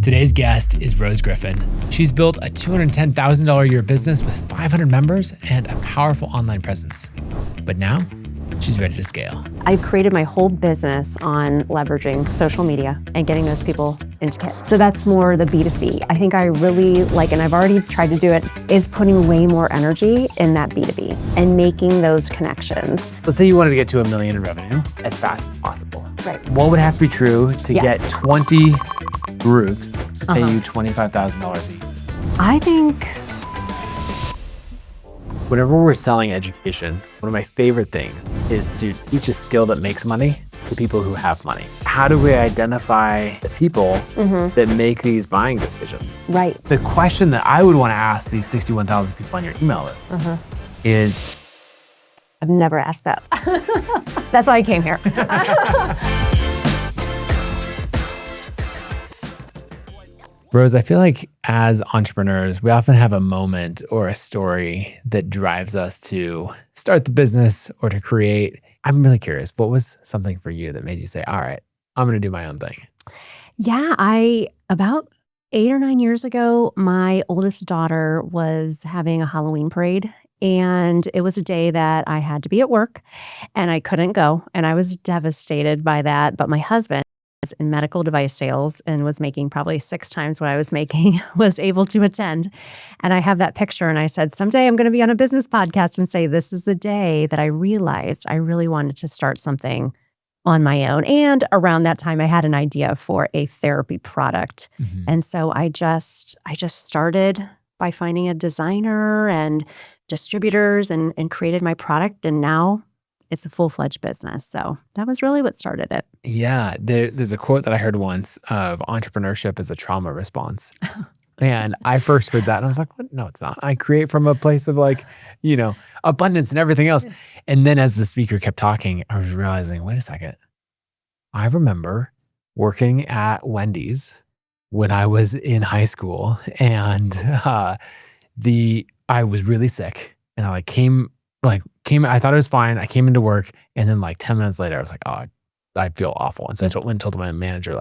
Today's guest is Rose Griffin. She's built a $210,000 a year business with 500 members and a powerful online presence. But now, she's ready to scale. I've created my whole business on leveraging social media and getting those people into kits. So that's more the B2C. I think I really like, and I've already tried to do it, is putting way more energy in that B2B and making those connections. Let's say you wanted to get to $1 million in revenue as fast as possible. Right. What would have to be true to get 20 groups to pay you $25,000 a year? I think whenever we're selling education, one of my favorite things is to teach a skill that makes money to people who have money. How do we identify the people that make these buying decisions? Right. The question that I would want to ask these 61,000 people on your email list is, I've never asked that. That's why I came here. Rose, I feel like as entrepreneurs, we often have a moment or a story that drives us to start the business or to create. I'm really curious, what was something for you that made you say, all right, I'm going to do my own thing? Yeah, about 8 or 9 years ago, my oldest daughter was having a Halloween parade. And it was a day that I had to be at work and I couldn't go. And I was devastated by that. But my husband, in medical device sales and was making probably 6 times what I was making, was able to attend. And I have that picture and I said, someday I'm going to be on a business podcast and say, this is the day that I realized I really wanted to start something on my own. And around that time, I had an idea for a therapy product. And so I just started by finding a designer and distributors and created my product. And now it's a full-fledged business. So that was really what started it. Yeah. There's a quote that I heard once of entrepreneurship as a trauma response. And I first heard that and I was like, what? No, it's not. I create from a place of abundance and everything else. And then as the speaker kept talking, I was realizing, wait a second. I remember working at Wendy's when I was in high school and I was really sick and I I thought it was fine. I came into work and then 10 minutes later, I was like, oh, I feel awful. And so I told my manager,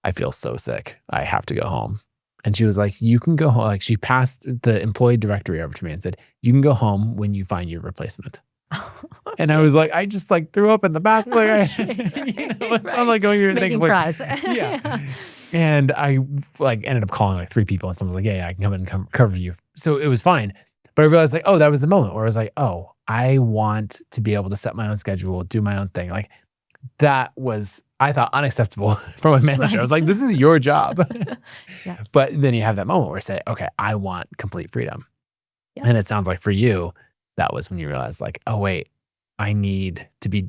I feel so sick. I have to go home. And she was like, you can go home. She passed the employee directory over to me and said, you can go home when you find your replacement. And I was like, I just threw up in the bathroom. It's not like going through and thinking, fries. Yeah. And I ended up calling 3 people and someone was like, yeah, I can come in and cover you. So it was fine. But I realized that was the moment where I was like, oh, I want to be able to set my own schedule, do my own thing. That was, I thought, unacceptable from my manager. Right. I was like, this is your job. Yes. But then you have that moment where you say, okay, I want complete freedom. Yes. And it sounds like for you, that was when you realized oh, wait, I need to be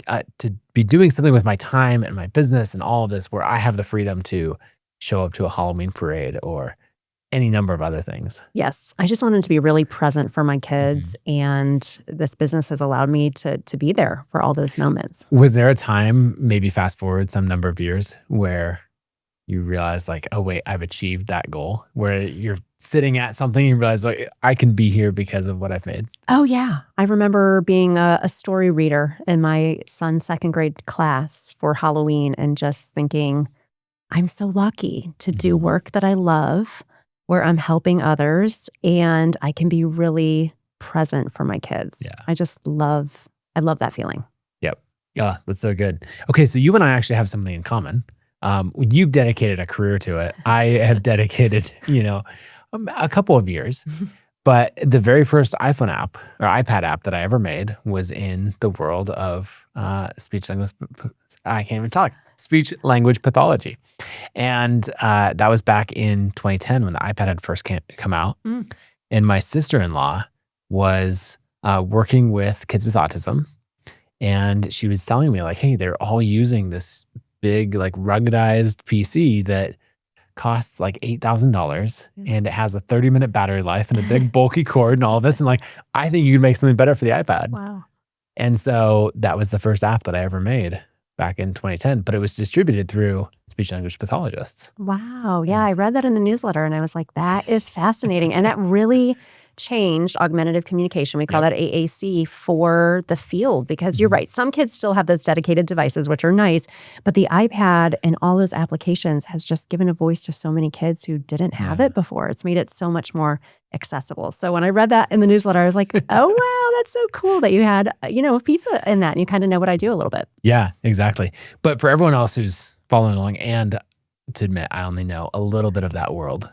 doing something with my time and my business and all of this where I have the freedom to show up to a Halloween parade or any number of other things. Yes. I just wanted to be really present for my kids. And this business has allowed me to be there for all those moments. Was there a time, maybe fast forward some number of years, where you realize oh, wait, I've achieved that goal? Where you're sitting at something and you realize I can be here because of what I've made? Oh, yeah. I remember being a story reader in my son's 2nd grade class for Halloween and just thinking, I'm so lucky to do work that I love, where I'm helping others and I can be really present for my kids. Yeah. I love that feeling. Yep. Yeah, that's so good. Okay, so you and I actually have something in common. You've dedicated a career to it. I have dedicated, a couple of years. But the very first iPhone app or iPad app that I ever made was in the world of speech language pathology. And that was back in 2010 when the iPad had first come out. And my sister-in-law was working with kids with autism. And she was telling me hey, they're all using this big ruggedized PC that costs $8,000 and it has a 30-minute battery life and a big bulky cord and all of this. And I think you could make something better for the iPad. Wow. And so that was the first app that I ever made back in 2010, but it was distributed through speech language pathologists. Wow. Yeah, I read that in the newsletter and I was like, that is fascinating. And that really changed augmentative communication. We call that AAC for the field because you're right. Some kids still have those dedicated devices, which are nice, but the iPad and all those applications has just given a voice to so many kids who didn't have it before. It's made it so much more accessible. So when I read that in the newsletter, I was like, oh, wow, that's so cool that you had, a piece in that and you kind of know what I do a little bit. Yeah, exactly. But for everyone else who's following along, and to admit, I only know a little bit of that world.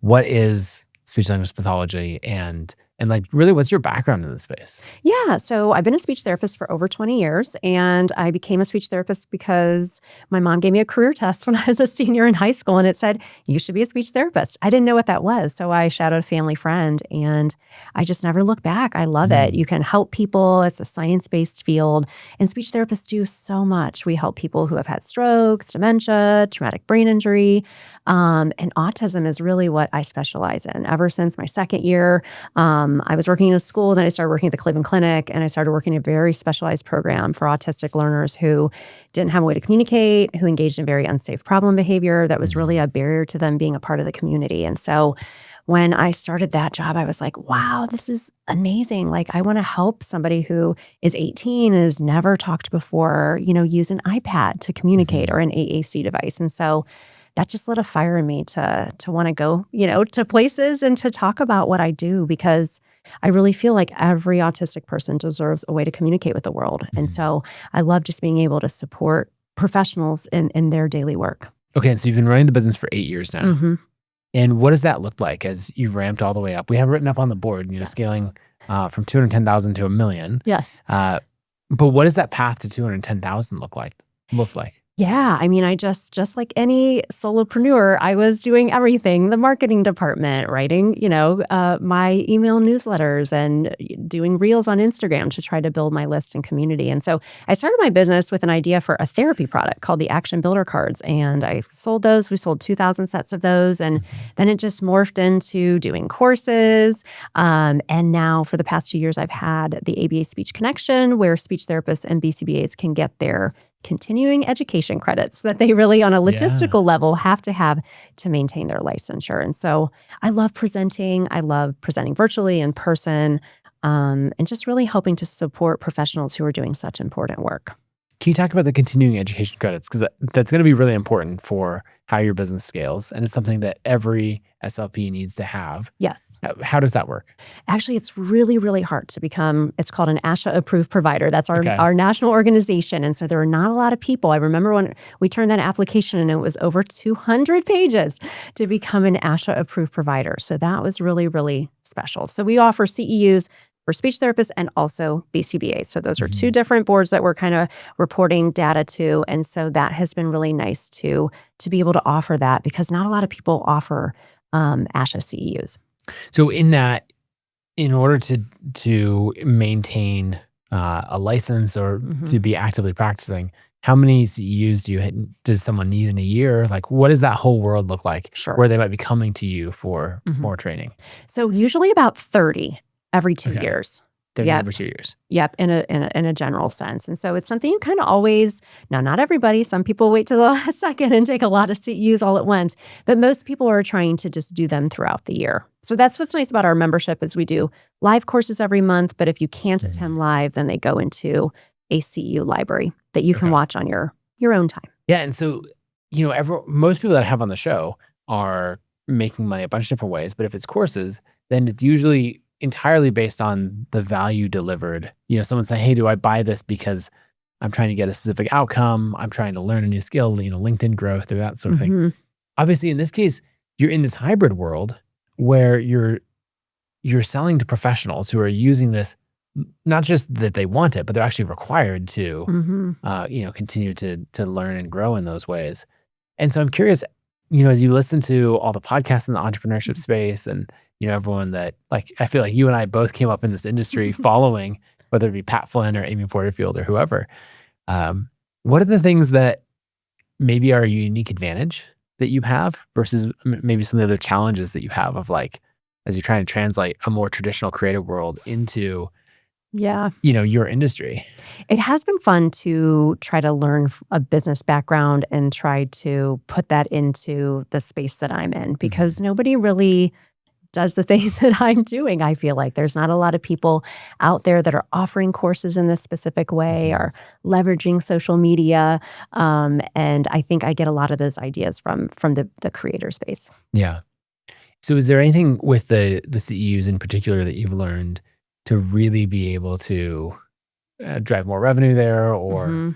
What is speech language pathology and like really what's your background in this space? Yeah, so I've been a speech therapist for over 20 years, and I became a speech therapist because my mom gave me a career test when I was a senior in high school, and it said, you should be a speech therapist. I didn't know what that was, so I shadowed a family friend, and I just never looked back. I love it. You can help people. It's a science-based field, and speech therapists do so much. We help people who have had strokes, dementia, traumatic brain injury, and autism is really what I specialize in. Ever since my second year, I was working in a school, then I started working at the Cleveland Clinic, and I started working in a very specialized program for autistic learners who didn't have a way to communicate, who engaged in very unsafe problem behavior that was really a barrier to them being a part of the community. And so when I started that job, I was like, wow, this is amazing. Like, I want to help somebody who is 18 and has never talked before, use an iPad to communicate or an AAC device. And so that just lit a fire in me to want to go, to places and to talk about what I do, because I really feel like every autistic person deserves a way to communicate with the world. And so I love just being able to support professionals in their daily work. Okay, so you've been running the business for 8 years now. And what does that look like as you've ramped all the way up? We have it written up on the board, scaling from 210,000 to $1 million. Yes. But what does that path to 210,000 look like? Yeah, I mean, I just like any solopreneur, I was doing everything, the marketing department, writing, my email newsletters and doing reels on Instagram to try to build my list and community. And so I started my business with an idea for a therapy product called the Action Builder Cards. And I sold those. We sold 2,000 sets of those. And then it just morphed into doing courses. And now for the past 2 years, I've had the ABA Speech Connection, where speech therapists and BCBAs can get their continuing education credits that they really on a logistical level have to maintain their licensure. And so I love presenting. I love presenting virtually, in person, and just really helping to support professionals who are doing such important work. Can you talk about the continuing education credits? Because that's going to be really important for how your business scales. And it's something that every SLP needs to have. Yes. How does that work? Actually, it's really, really hard to become, it's called an ASHA approved provider. That's our national organization. And so there are not a lot of people. I remember when we turned that application and it was over 200 pages to become an ASHA approved provider. So that was really, really special. So we offer CEUs for speech therapists and also BCBAs. So those are two different boards that we're kind of reporting data to. And so that has been really nice to be able to offer that, because not a lot of people offer ASHA CEUs. So in that, in order to maintain a license or to be actively practicing, how many CEUs does someone need in a year? Like, what does that whole world look like? Sure. Where they might be coming to you for more training? So usually about 30 every 2 years. Every 2 years. Yep, in a general sense. And so it's something you kind of always, now not everybody, some people wait till the last second and take a lot of CEUs all at once, but most people are trying to just do them throughout the year. So that's what's nice about our membership is we do live courses every month, but if you can't attend live, then they go into a CEU library that you can watch on your own time. Yeah, and so, most people that I have on the show are making money a bunch of different ways, but if it's courses, then it's usually entirely based on the value delivered. Someone say, hey, do I buy this because I'm trying to get a specific outcome? I'm trying to learn a new skill, LinkedIn growth or that sort of thing. Obviously, in this case, you're in this hybrid world where you're selling to professionals who are using this, not just that they want it, but they're actually required to, continue to learn and grow in those ways. And so I'm curious, as you listen to all the podcasts in the entrepreneurship space and everyone that, like, I feel like you and I both came up in this industry following, whether it be Pat Flynn or Amy Porterfield or whoever. What are the things that maybe are a unique advantage that you have versus maybe some of the other challenges that you have of, like, as you're trying to translate a more traditional creative world into, your industry? It has been fun to try to learn a business background and try to put that into the space that I'm in, because nobody really does the things that I'm doing. I feel like there's not a lot of people out there that are offering courses in this specific way or leveraging social media. And I think I get a lot of those ideas from the creator space. Yeah. So is there anything with the CEUs in particular that you've learned to really be able to drive more revenue there or,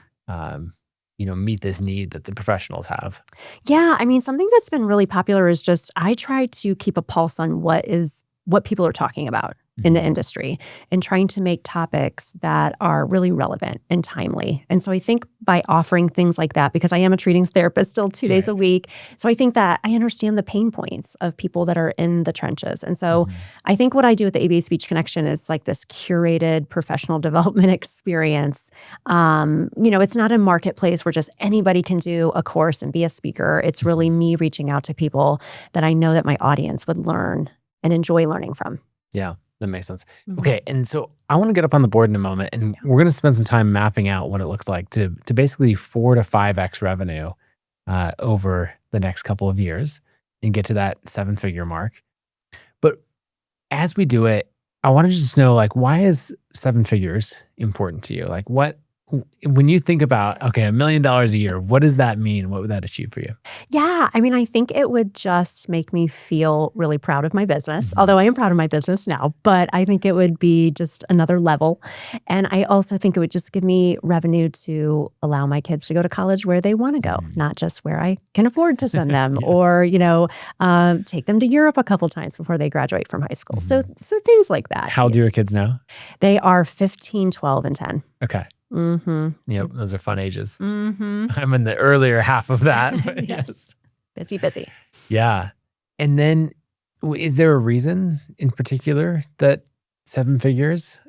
meet this need that the professionals have? Yeah, I mean, something that's been really popular is just I try to keep a pulse on what people are talking about in the industry and trying to make topics that are really relevant and timely. And so I think by offering things like that, because I am a treating therapist still 2 days a week, so I think that I understand the pain points of people that are in the trenches. And so I think what I do with the ABA Speech Connection is like this curated professional development experience. It's not a marketplace where just anybody can do a course and be a speaker. It's really me reaching out to people that I know that my audience would learn and enjoy learning from. Yeah. That makes sense. Okay. And so I want to get up on the board in a moment and we're going to spend some time mapping out what it looks like to basically 4 to 5x revenue over the next couple of years and get to that 7-figure mark. But as we do it, I want to just know, like, why is 7 figures important to you? Like when you think about, okay, $1 million a year, what does that mean? What would that achieve for you? Yeah, I mean, I think it would just make me feel really proud of my business, although I am proud of my business now, but I think it would be just another level. And I also think it would just give me revenue to allow my kids to go to college where they want to go, not just where I can afford to send them or, take them to Europe a couple times before they graduate from high school. So things like that. How old are your kids now? They are 15, 12, and 10. Okay. Yep, those are fun ages. I'm in the earlier half of that. But yes. Busy. Yeah. And then is there a reason in particular that 7 figures?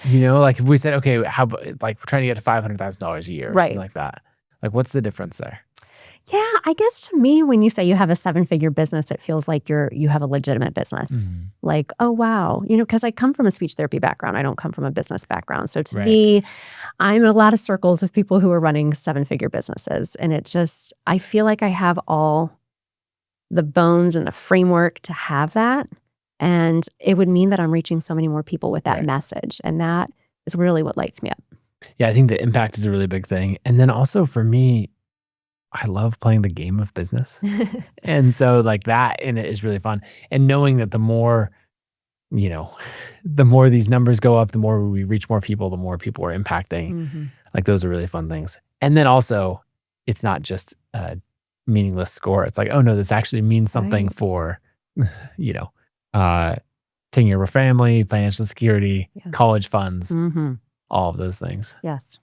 Like if we said, okay, how about like we're trying to get to $500,000 a year or something like that. Like what's the difference there? Yeah, I guess to me, when you say you have a 7-figure business, it feels like you have a legitimate business. Like, oh, wow. Because I come from a speech therapy background. I don't come from a business background. So to me, I'm in a lot of circles of people who are running 7-figure businesses. And I feel like I have all the bones and the framework to have that. And it would mean that I'm reaching so many more people with that message. And that is really what lights me up. Yeah, I think the impact is a really big thing. And then also for me, I love playing the game of business. And so like that in it is really fun. And knowing that the more these numbers go up, the more we reach more people, the more people we're impacting. Like those are really fun things. And then also it's not just a meaningless score. It's like, oh no, this actually means something for, taking care of a family, financial security, college funds, all of those things. Yes.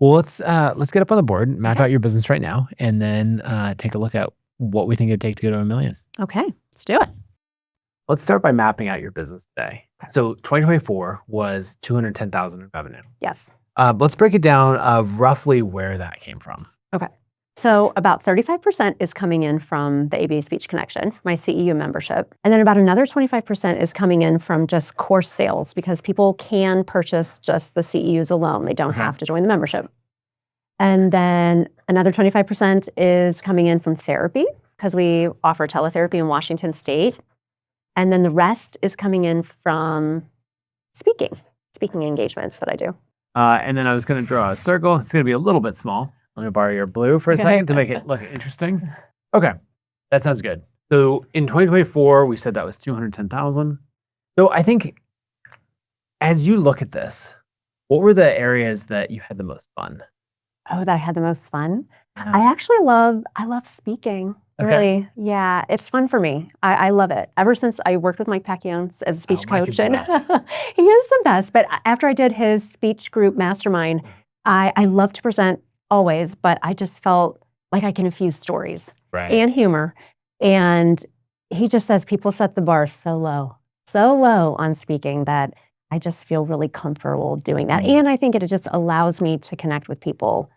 Well, let's get up on the board, map out your business right now, and then take a look at what we think it'd take to go to $1 million. Okay, let's do it. Let's start by mapping out your business today. Okay. So 2024 was $210,000 in revenue. Yes. Let's break it down of roughly where that came from. Okay. So about 35% is coming in from the ABA Speech Connection, my CEU membership. And then about another 25% is coming in from just course sales because people can purchase just the CEUs alone. They don't have to join the membership. And then another 25% is coming in from therapy because we offer teletherapy in Washington State. And then the rest is coming in from speaking engagements that I do. And then I was going to draw a circle. It's going to be a little bit small. Let me borrow your blue for a second to make it look interesting. Okay, that sounds good. So in 2024, we said that was $210,000. So I think as you look at this, what were the areas that you had the most fun? Oh, that I had the most fun? I love speaking. Really, yeah, it's fun for me. I love it. Ever since I worked with Mike Pacquiao as a speech coach, and he is the best. But after I did his speech group mastermind, I love to present always, but I just felt like I can infuse stories and humor. And he just says people set the bar so low on speaking that I just feel really comfortable doing that. And I think it just allows me to connect with people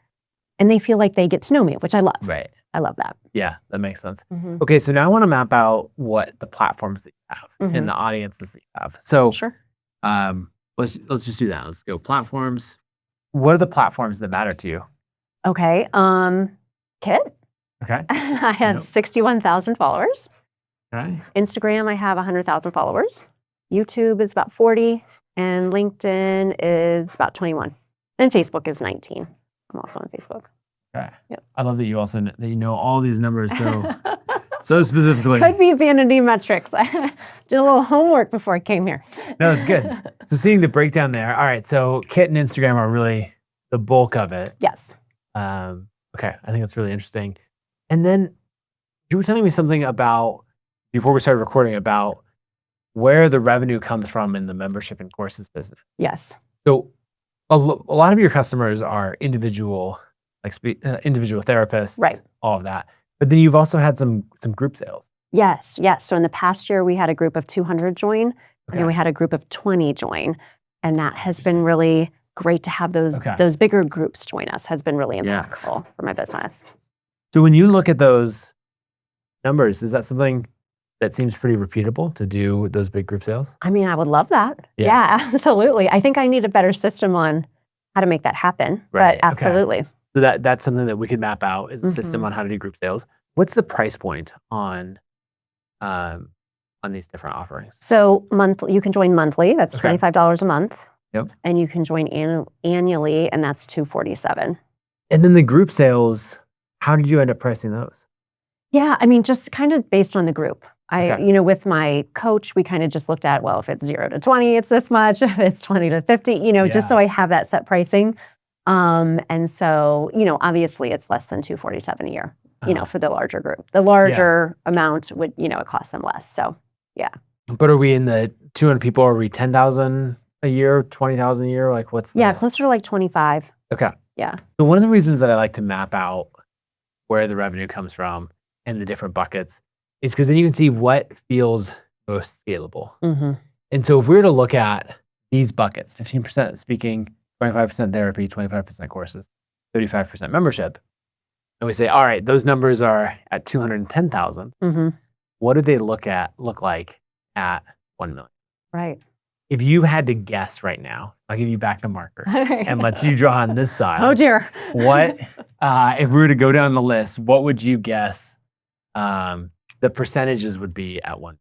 and they feel like they get to know me, which I love. Right. I love that. Yeah, that makes sense. Okay, so now I want to map out what the platforms that you have and the audiences that you have. So let's just do that. Let's go platforms. What are the platforms that matter to you? Okay. Kit. Okay. I had 61,000 followers. Okay. Instagram, I have 100,000 followers. YouTube is about 40, and LinkedIn is about 21. And Facebook is 19. I'm also on Facebook. Okay. Yep. I love that you also that you know all these numbers so specifically. Could be vanity metrics. I did a little homework before I came here. No, it's good. So seeing the breakdown there. All right. So Kit and Instagram are really the bulk of it. Yes. Okay. I think that's really interesting. And then you were telling me something about, before we started recording, about where the revenue comes from in the membership and courses business. Yes. So a lot of your customers are individual, like individual therapists, Right. all of that. But then you've also had some group sales. Yes. So in the past year, we had a group of 200 join, Okay. and then we had a group of 20 join. And that has been really great to have those bigger groups join us. Has been really impactful for my business. So when you look at those numbers, is that something that seems pretty repeatable to do those big group sales? I mean, I would love that. Yeah, absolutely. I think I need a better system on how to make that happen. Right. But absolutely. So that's something that we could map out, is a system on how to do group sales. What's the price point on these different offerings? So you can join monthly. That's $25 a month. Yep. And you can join annually, and that's $247. And then the group sales, how did you end up pricing those? Yeah, I mean, just kind of based on the group. With my coach, we kind of just looked at, well, if it's 0 to 20, it's this much. If it's 20 to 50, just so I have that set pricing. And so, obviously it's less than $247 a year, for the larger group. The larger amount would, it costs them less. So, yeah. But are we in the 200 people? Are we 10,000 a year, 20,000 a year? Like what's closer to like 25. Okay. Yeah. So one of the reasons that I like to map out where the revenue comes from and the different buckets is because then you can see what feels most scalable. Mm-hmm. And so if we were to look at these buckets, 15% speaking, 25% therapy, 25% courses, 35% membership, and we say, all right, those numbers are at 210,000. Mm-hmm. What do they look like at 1 million? Right. If you had to guess right now, I'll give you back the marker and let you draw on this side. Oh dear. What, if we were to go down the list, what would you guess the percentages would be at 1?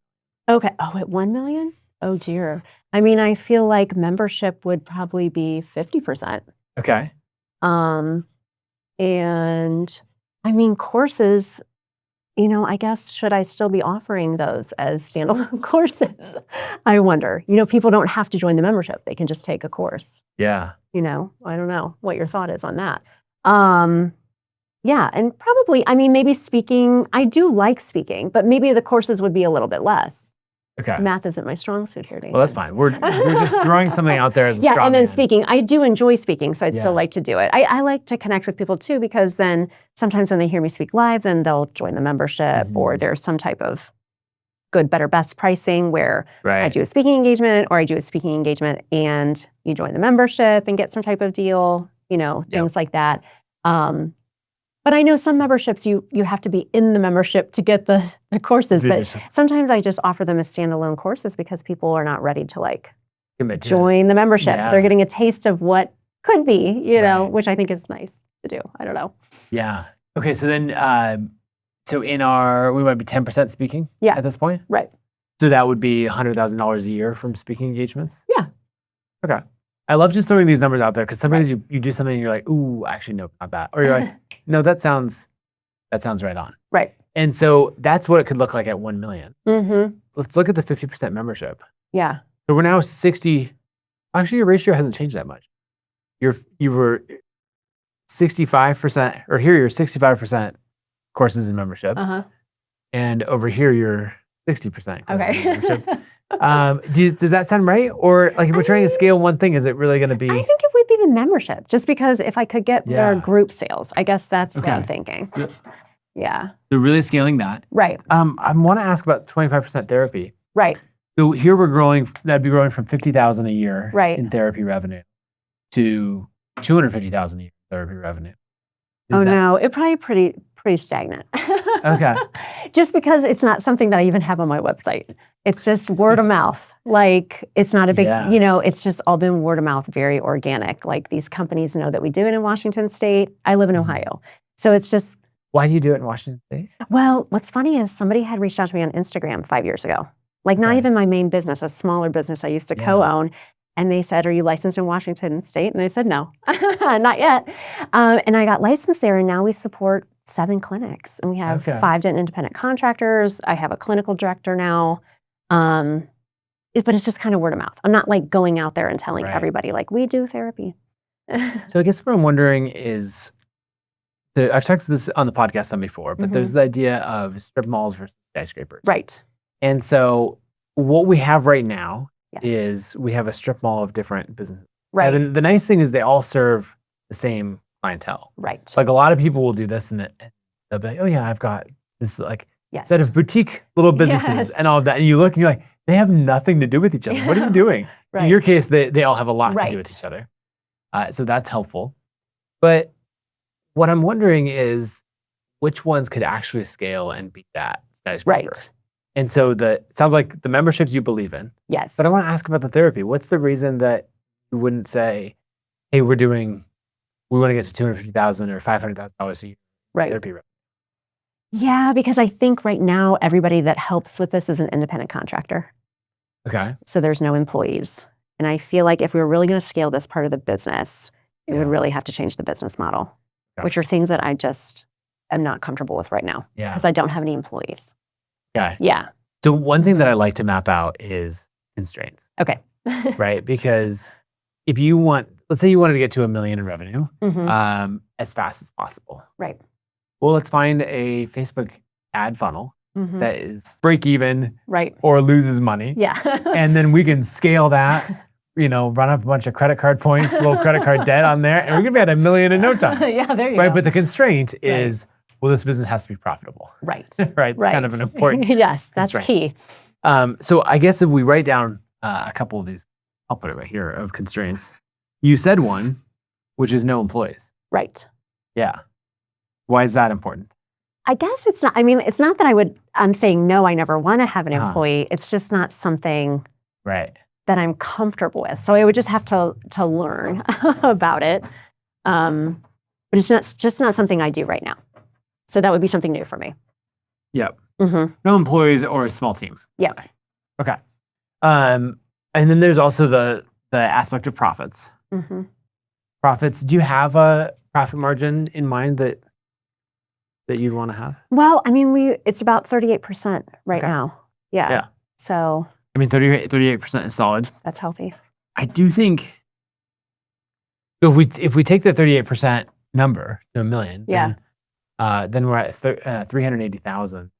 Okay. Oh, at 1 million? Oh dear. I mean, I feel like membership would probably be 50%. Okay. And I mean, courses, I guess, should I still be offering those as standalone courses? I wonder. People don't have to join the membership. They can just take a course. Yeah. I don't know what your thought is on that. Yeah, and probably, I mean, maybe speaking, I do like speaking, but maybe the courses would be a little bit less. Okay. Math isn't my strong suit here, Dave. Well, that's fine. We're just throwing something out there as a straw and then man. speaking. I do enjoy speaking, so I'd still like to do it. I like to connect with people too, because then sometimes when they hear me speak live, then they'll join the membership, or there's some type of good, better, best pricing where I do a speaking engagement, or I do a speaking engagement and you join the membership and get some type of deal, things like that. But I know some memberships, you have to be in the membership to get the courses. But sometimes I just offer them as standalone courses because people are not ready to join the membership. Yeah. They're getting a taste of what could be, which I think is nice to do. I don't know. Yeah. Okay. So then, we might be 10% speaking at this point? Right. So that would be $100,000 a year from speaking engagements? Yeah. Okay. I love just throwing these numbers out there because sometimes you do something and you're like, ooh, actually, no, not that. Or you're like, no, that sounds right on. Right. And so that's what it could look like at 1 million. Mm-hmm. Let's look at the 50% membership. Yeah. So we're now 60. Actually, your ratio hasn't changed that much. You were 65%, or here you're 65% courses in membership. Uh-huh. And over here you're 60%. Okay. Does that sound right? Or if we're trying to scale one thing, is it really going to be? I think it would be the membership, just because if I could get their group sales, I guess that's what I'm thinking. Yeah. So really scaling that. Right. I want to ask about 25% therapy. Right. So here we're growing, that'd be growing from 50,000 a year in therapy revenue to 250,000 a year in therapy revenue. No, it probably pretty stagnant. Okay. Just because it's not something that I even have on my website. It's just word of mouth. It's not a big, it's just all been word of mouth, very organic. These companies know that we do it in Washington State. I live in Ohio. So it's just Why do you do it in Washington State? Well, what's funny is somebody had reached out to me on Instagram 5 years ago. Like not Okay. even my main business, a smaller business I used to co-own. And they said, are you licensed in Washington State? And I said, no, not yet. And I got licensed there, and now we support 7 clinics. And we have 5 independent contractors. I have a clinical director now. But it's just kind of word of mouth. I'm not like going out there and telling everybody like, we do therapy. So I guess what I'm wondering is, I've talked this on the podcast some before, but there's the idea of strip malls versus skyscrapers. Right. And so what we have right now is we have a strip mall of different businesses. Right. And the nice thing is they all serve the same clientele. Right. So like a lot of people will do this and they'll be like, oh yeah, I've got this like set of boutique little businesses and all of that. And you look and you're like, they have nothing to do with each other. What are you doing? In your case, they all have a lot to do with each other. So that's helpful. But what I'm wondering is which ones could actually scale and beat that skyscraper. Right. And so it sounds like the memberships you believe in. Yes. But I want to ask about the therapy. What's the reason that you wouldn't say, hey, we want to get to $250,000 or $500,000 a year therapy revenue? Yeah, because I think right now everybody that helps with this is an independent contractor. Okay. So there's no employees. And I feel like if we were really going to scale this part of the business, we would really have to change the business model, which are things that I just am not comfortable with right now because I don't have any employees. Okay. Yeah. So one thing that I like to map out is constraints. Okay. Right? Because if you let's say you wanted to get to $1 million in revenue as fast as possible. Right. Well, let's find a Facebook ad funnel that is break even or loses money. Yeah. And then we can scale that, run up a bunch of credit card points, little credit card debt on there, and we're going to be at $1 million in no time. Yeah, there you go. But the constraint is, well, this business has to be profitable. Right. Right. It's kind of an important yes, that's constraint. Key. So I guess if we write down a couple of these, I'll put it right here, of constraints. You said one, which is no employees. Right. Yeah. Why is that important? I guess it's not, it's not that I'm saying, no, I never want to have an employee. It's just not something that I'm comfortable with. So I would just have to learn about it. But it's just not something I do right now. So that would be something new for me. Yep. No employees or a small team. Yeah. Okay. And then there's also the aspect of profits. Profits. Do you have a profit margin in mind that you'd want to have? Well, it's about 38% right now. Yeah. So 38% is solid. That's healthy. I do think if we take the 38% number to $1 million, then we're at 380,000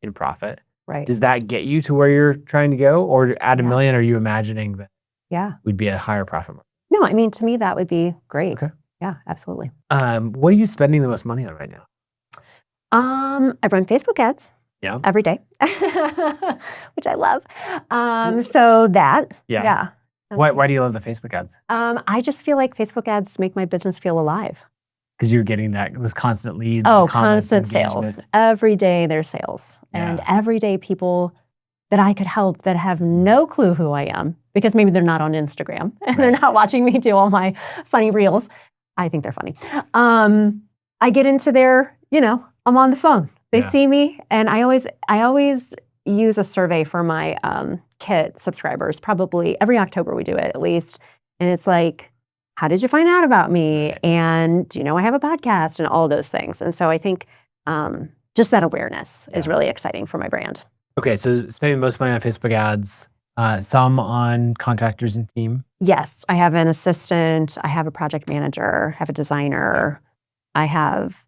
in profit. Right. Does that get you to where you're trying to go, or at $1 million, are you imagining that we'd be at a higher profit margin? No, to me that would be great. Okay. Yeah, absolutely. What are you spending the most money on right now? I run Facebook ads every day, which I love. So that, Why do you love the Facebook ads? I just feel like Facebook ads make my business feel alive. Because you're getting those constant leads. Oh, constant sales. Every day there's sales. And every day people that I could help that have no clue who I am, because maybe they're not on Instagram and they're not watching me do all my funny reels. I think they're funny. I get into their, I'm on the phone. They see me, and I always use a survey for my kit subscribers. Probably every October we do it at least. And it's like, how did you find out about me? And do you know I have a podcast and all those things? And so I think just that awareness is really exciting for my brand. Okay, so spending the most money on Facebook ads, some on contractors and team? Yes, I have an assistant, I have a project manager, I have a designer, I have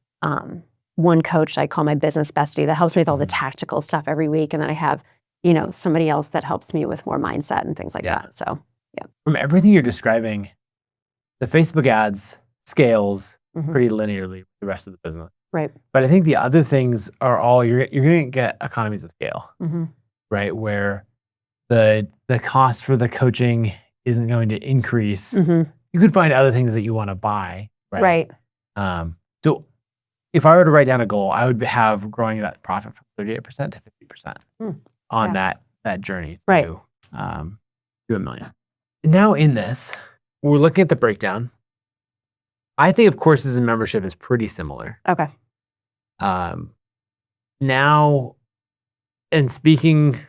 one coach I call my business bestie that helps me with all the tactical stuff every week. And then I have, somebody else that helps me with more mindset and things like that. So, From everything you're describing, the Facebook ads scales pretty linearly with the rest of the business. Right. But I think the other things are all, you're going to get economies of scale, right? Where the cost for the coaching isn't going to increase. You could find other things that you want to buy, right? So if I were to write down a goal, I would have growing that profit from 38% to 50% on that journey to $1 million. Now in this, we're looking at the breakdown. I think of courses and membership is pretty similar. Okay. Now, and speaking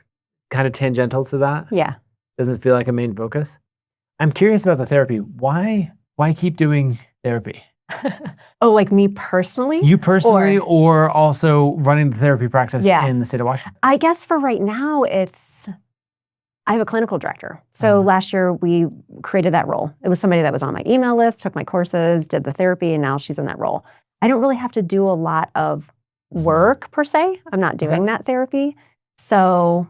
kind of tangential to that, Yeah. doesn't feel like a main focus. I'm curious about the therapy. Why keep doing therapy? Oh, like me personally? You personally, or also running the therapy practice in the state of Washington? I guess for right now, I have a clinical director. So last year we created that role. It was somebody that was on my email list, took my courses, did the therapy, and now she's in that role. I don't really have to do a lot of work per se. I'm not doing that therapy. So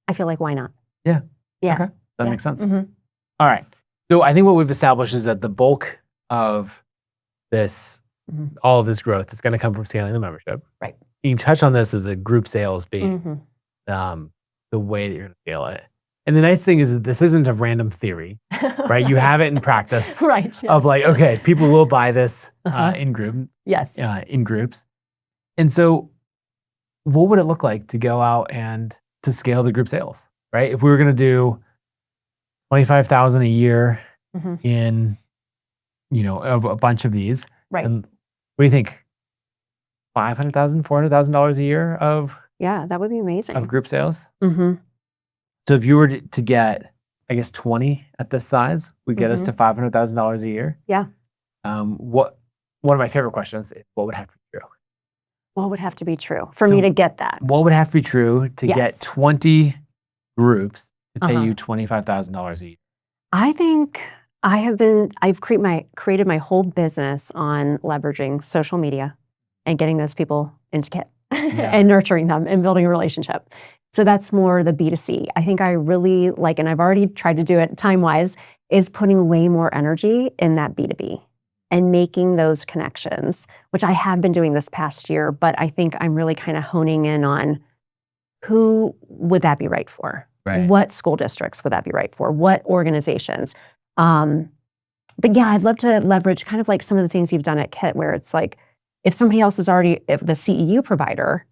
I feel like, why not? Yeah. Okay. That makes sense. All right. So I think what we've established is that the bulk of this, all of this growth is going to come from scaling the membership. Right. You touch on this as the group sales being the way that you're going to scale it. And the nice thing is that this isn't a random theory, right? You have it in practice, right? Yes. Of like, okay, people will buy this in group, in groups. And so, what would it look like to go out and to scale the group sales, right? If we were going to do 25,000 a year in, of a bunch of these, right? And what do you think? $500,000, $400,000 a year of that would be amazing of group sales. So if you were to get, I guess, 20 at this size, would get us to $500,000 a year. Yeah. One of my favorite questions is, what would have to be true? What would have to be true for me to get that? What would have to be true to get 20 groups to pay you $25,000 a year? I think I've created my whole business on leveraging social media and getting those people into KIT and nurturing them and building a relationship. So that's more the B2C. I think I really like, and I've already tried to do it time-wise, is putting way more energy in that B2B and making those connections, which I have been doing this past year, but I think I'm really kind of honing in on who would that be right for? Right. What school districts would that be right for? What organizations? But yeah, I'd love to leverage kind of like some of the things you've done at KIT, where it's like, if somebody else is already the CEU provider,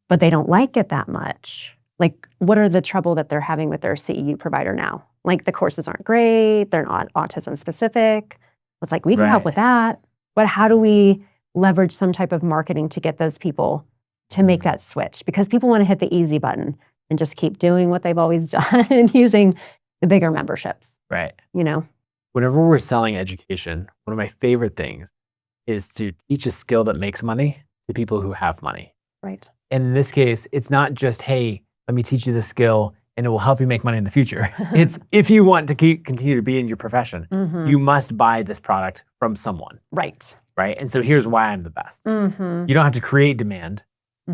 but they don't like it that much, like what are the trouble that they're having with their CEU provider now? Like the courses aren't great, they're not autism specific. It's like, we can help with that. But how do we leverage some type of marketing to get those people to make that switch? Because people want to hit the easy button and just keep doing what they've always done and using the bigger memberships. Right. Whenever we're selling education, one of my favorite things is to teach a skill that makes money to people who have money. Right. And in this case, it's not just, hey, let me teach you this skill and it will help you make money in the future. It's if you want to continue to be in your profession, you must buy this product from someone. Right. Right. And so here's why I'm the best. You don't have to create demand.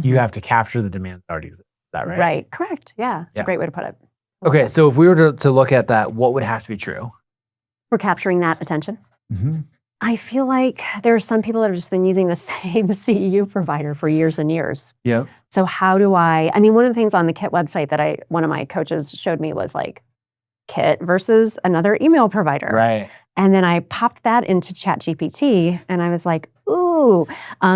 You have to capture the demand that already exists. Is that right? Right. Correct. Yeah. It's a great way to put it. Okay. So if we were to look at that, what would have to be true? For capturing that attention. I feel like there are some people that have just been using the same CEU provider for years and years. Yep. So how do I mean, one of the things on the KIT website that one of my coaches showed me was like KIT versus another email provider. Right. And then I popped that into ChatGPT and I was like, ooh,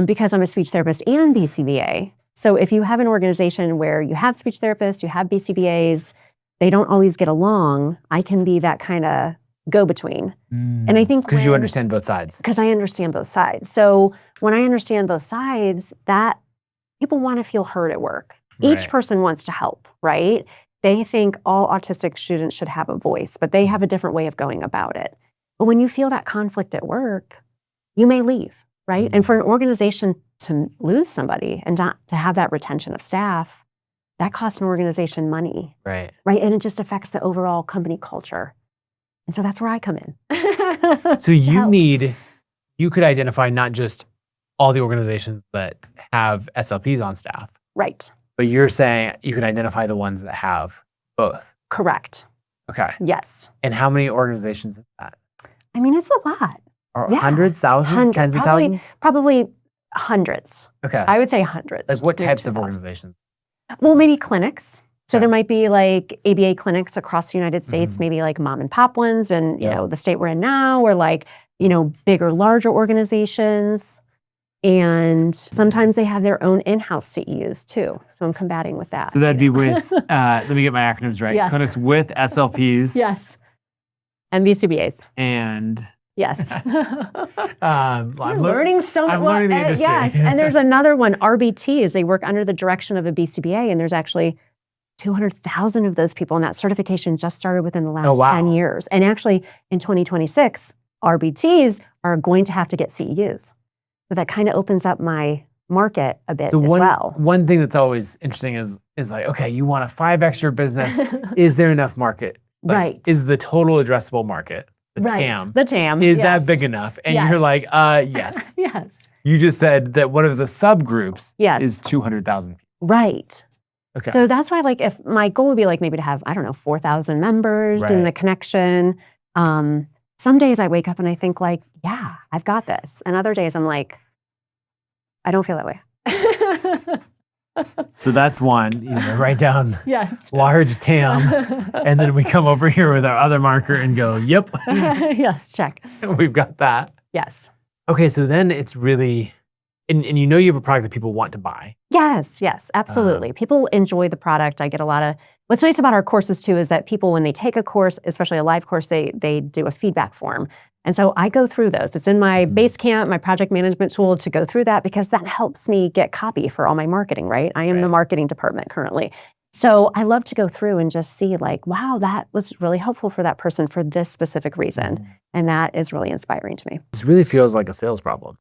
because I'm a speech therapist and BCBA. So if you have an organization where you have speech therapists, you have BCBAs, they don't always get along, I can be that kind of go-between. And I think because you understand both sides. Because I understand both sides. So when I understand both sides, that people want to feel heard at work. Each person wants to help, right? They think all autistic students should have a voice, but they have a different way of going about it. But when you feel that conflict at work, you may leave, right? And for an organization to lose somebody and not to have that retention of staff, that costs an organization money. Right. And it just affects the overall company culture. And so that's where I come in. So you could identify not just all the organizations that have SLPs on staff. Right. But you're saying you can identify the ones that have both. Correct. Okay. Yes. And how many organizations is that? I mean, it's a lot. Hundreds, thousands, tens of thousands? Probably hundreds. Okay. I would say hundreds. Like what types of organizations? Well, maybe clinics. So there might be like ABA clinics across the United States, maybe like mom and pop ones, and you know the state we're in now, or like bigger, larger organizations. And sometimes they have their own in-house CEUs too. So I'm combating with that. So that'd be with, let me get my acronyms right. Yes. Clinics with SLPs. Yes. And BCBAs. And Yes. I'm learning so much. I'm learning the industry. Yes. And there's another one, RBTs. They work under the direction of a BCBA, and there's actually 200,000 of those people, and that certification just started within the last 10 years. And actually, in 2026, RBTs are going to have to get CEUs. So that kind of opens up my market a bit as well. One thing that's always interesting is like, okay, you want a 5x your business. Is there enough market? Like, right. Is the total addressable market, the TAM, is that big enough? And you're like, yes. Yes. You just said that one of the subgroups is 200,000 people. Right. Okay. So that's why, like, if my goal would be like maybe to have, I don't know, 4,000 members in the connection. Some days I wake up and I think like, yeah, I've got this. And other days I'm like, I don't feel that way. So that's one, write down large TAM. And then we come over here with our other marker and go, yep. Yes, check. We've got that. Yes. Okay, so then it's really, and you have a product that people want to buy. Yes, absolutely. People enjoy the product. I get a lot of, what's nice about our courses too is that people, when they take a course, especially a live course, they do a feedback form. And so I go through those. It's in my Basecamp, my project management tool, to go through that, because that helps me get copy for all my marketing, right? I am the marketing department currently. So I love to go through and just see like, wow, that was really helpful for that person for this specific reason. And that is really inspiring to me. This really feels like a sales problem,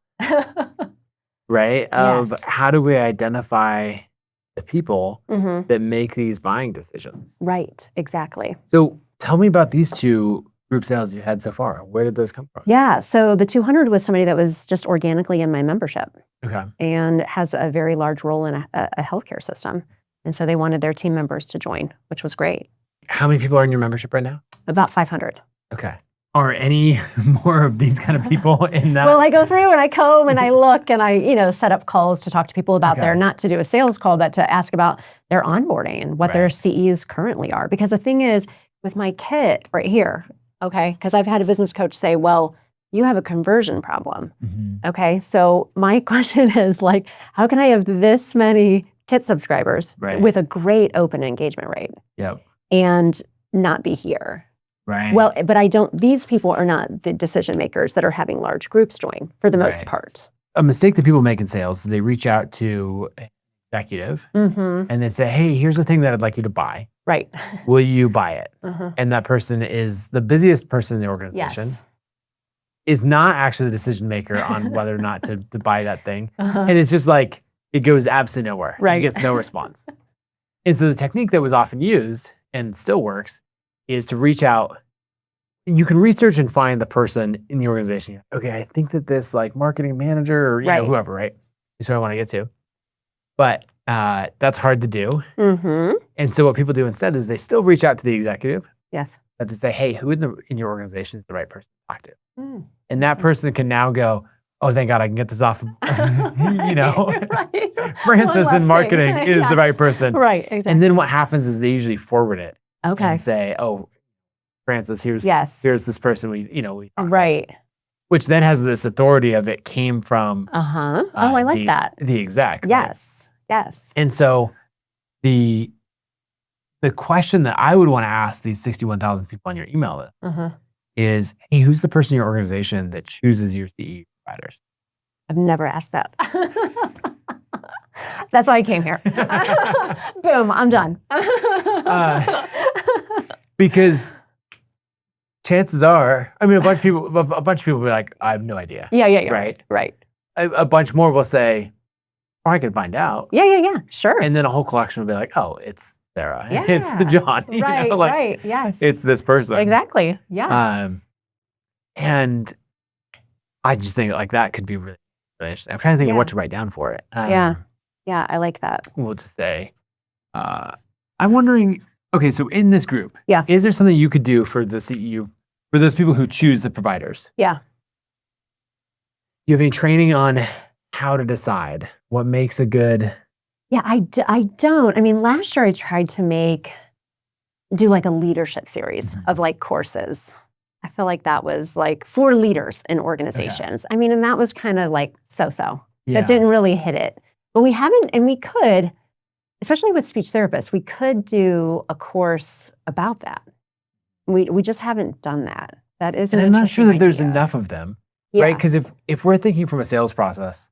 right? Of how do we identify the people that make these buying decisions? Right, exactly. So tell me about these two group sales you had so far. Where did those come from? Yeah, so the 200 was somebody that was just organically in my membership. Okay. And has a very large role in a healthcare system. And so they wanted their team members to join, which was great. How many people are in your membership right now? About 500. Okay. Are any more of these kind of people in that? Well, I go through and I comb and I look and I, set up calls to talk to people about not to do a sales call, but to ask about their onboarding and what their CEs currently are. Because the thing is, with my kit right here, okay, because I've had a business coach say, well, you have a conversion problem. Okay, so my question is like, how can I have this many kit subscribers with a great open engagement rate and not be here? Right. Well, but these people are not the decision makers that are having large groups join for the most part. A mistake that people make in sales, they reach out to an executive and they say, hey, here's the thing that I'd like you to buy. Right. Will you buy it? And that person is the busiest person in the organization, is not actually the decision maker on whether or not to buy that thing. And it's just like, it goes absolutely nowhere. It gets no response. And so the technique that was often used, and still works, is to reach out. You can research and find the person in the organization. Okay, I think that this like marketing manager or whoever, right, is who I want to get to. But that's hard to do. And so what people do instead is they still reach out to the executive. Yes. But they say, hey, who in your organization is the right person to talk to? And that person can now go, oh, thank God I can get this off. Francis in marketing is the right person. Right, exactly. And then what happens is they usually forward it. Okay. And say, oh, Francis, here's this person we right. Which then has this authority of it came from I like that. The exec. Yes. Right? Yes. And so the question that I would want to ask these 61,000 people on your email list is, hey, who's the person in your organization that chooses your CE providers? I've never asked that. That's why I came here. Boom, I'm done. Because chances are, I mean, a bunch of people will be like, I have no idea. Yeah. Right. A bunch more will say, oh, I can find out. Yeah, sure. And then a whole collection will be like, oh, it's Sarah. It's John. Right, yes. It's this person. Exactly, yeah. And I just think like that could be really, really interesting. I'm trying to think of what to write down for it. Yeah, I like that. We'll just say, I'm wondering, okay, so in this group, is there something you could do for the CEU, for those people who choose the providers? Yeah. Do you have any training on how to decide what makes a good? Yeah, I don't. I mean, last year I tried to do like a leadership series of like courses. I feel like that was like for leaders in organizations. I mean, and that was kind of like so-so. That didn't really hit it. But we haven't, and we could, especially with speech therapists, we could do a course about that. We just haven't done that That is And an I'm not sure interesting that there's idea. enough of them, Yeah. right? Because if we're thinking from a sales process,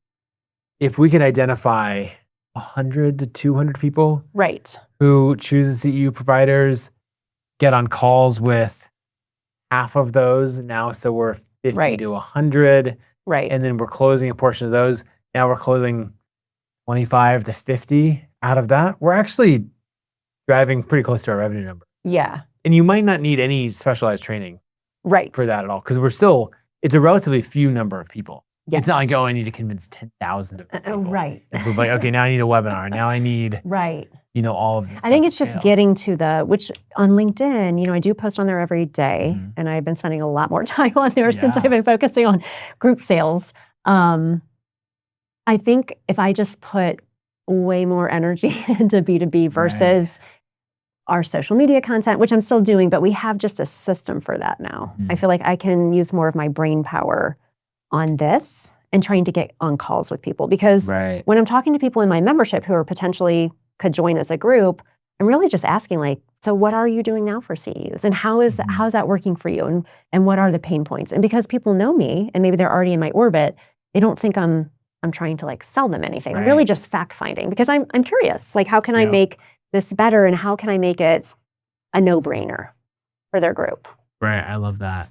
if we could identify 100 to 200 people Right. who choose the CEU providers, get on calls with half of those now, so we're 50 Right. to 100, Right. and then we're closing a portion of those. Now we're closing 25 to 50 out of that. We're actually driving pretty close to our revenue number. Yeah. And you might not need any specialized training Right. for that at all, because it's a relatively few number of people. Yes. It's not like, oh, I need to convince 10,000 of these people. Right. And so it's like, okay, now I need a webinar. Now I need, Right. all of this. I think stuff it's to just scale. getting to which on LinkedIn, I do post on there every day, Mhm. and I've been spending a lot more time on there since Yeah. I've been focusing on group sales. I think if I just put way more energy into B2B versus our social media content, which I'm still doing, but we have just a system for that now. Mhm. I feel like I can use more of my brain power on this and trying to get on calls with people, because Right. when I'm talking to people in my membership who are potentially could join as a group, I'm really just asking, like, so what are you doing now for CEUs, and how is that working for you, and what are the pain points? And because people know me and maybe they're already in my orbit, they don't think I'm trying to like sell them anything. I'm really Right. just fact finding, because I'm curious, like, how can I Yeah. make this better, and how can I make it a no-brainer for their group? Right. I love that.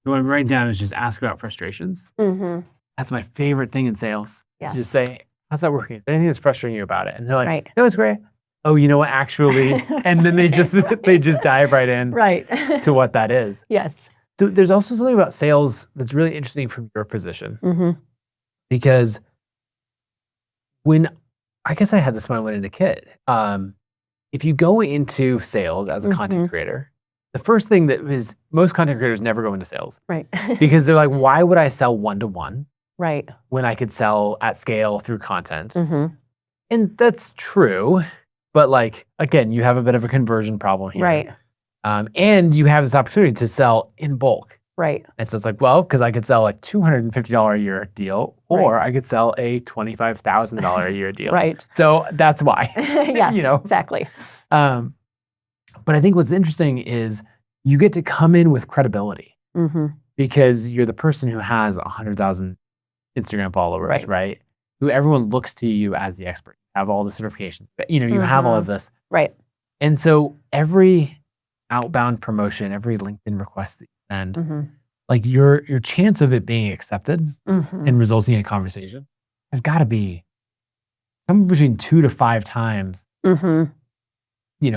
So what I'm writing down is just ask about frustrations. Mm-hmm. That's my favorite thing in sales. Yes. To just say, how's that working? Is there anything that's frustrating you about it? And they're like, Right. no, it's great. Oh, you know what? Actually, and then they just dive right in Right. to what that is. Yes. So there's also something about sales that's really interesting from your position, Mm-hmm. because I guess I had this when I went into Kit. If you go into sales as a content creator, the first thing that is, most content creators never go into sales Right. because they're like, why would I sell one-to-one Right. when I could sell at scale through content? Mm-hmm. And that's true. But like, again, you have a bit of a conversion problem here. Right. And you have this opportunity to sell in bulk. Right. And so it's like, well, because I could sell a $250 a year deal, or I could sell a $25,000 a year deal. Right. So that's why. Yes. You know? Exactly. But I think what's interesting is you get to come in with credibility, Mm-hmm. because you're the person who has 100,000 Instagram followers, right? Who everyone looks to you as the expert. You have all the certifications. You have all of this. Right. And so every outbound promotion, every LinkedIn request that you send, Mm-hmm. like your chance of it being accepted Mm-hmm. and resulting in a conversation has got to be somewhere between 2 to 5 times, Mm-hmm.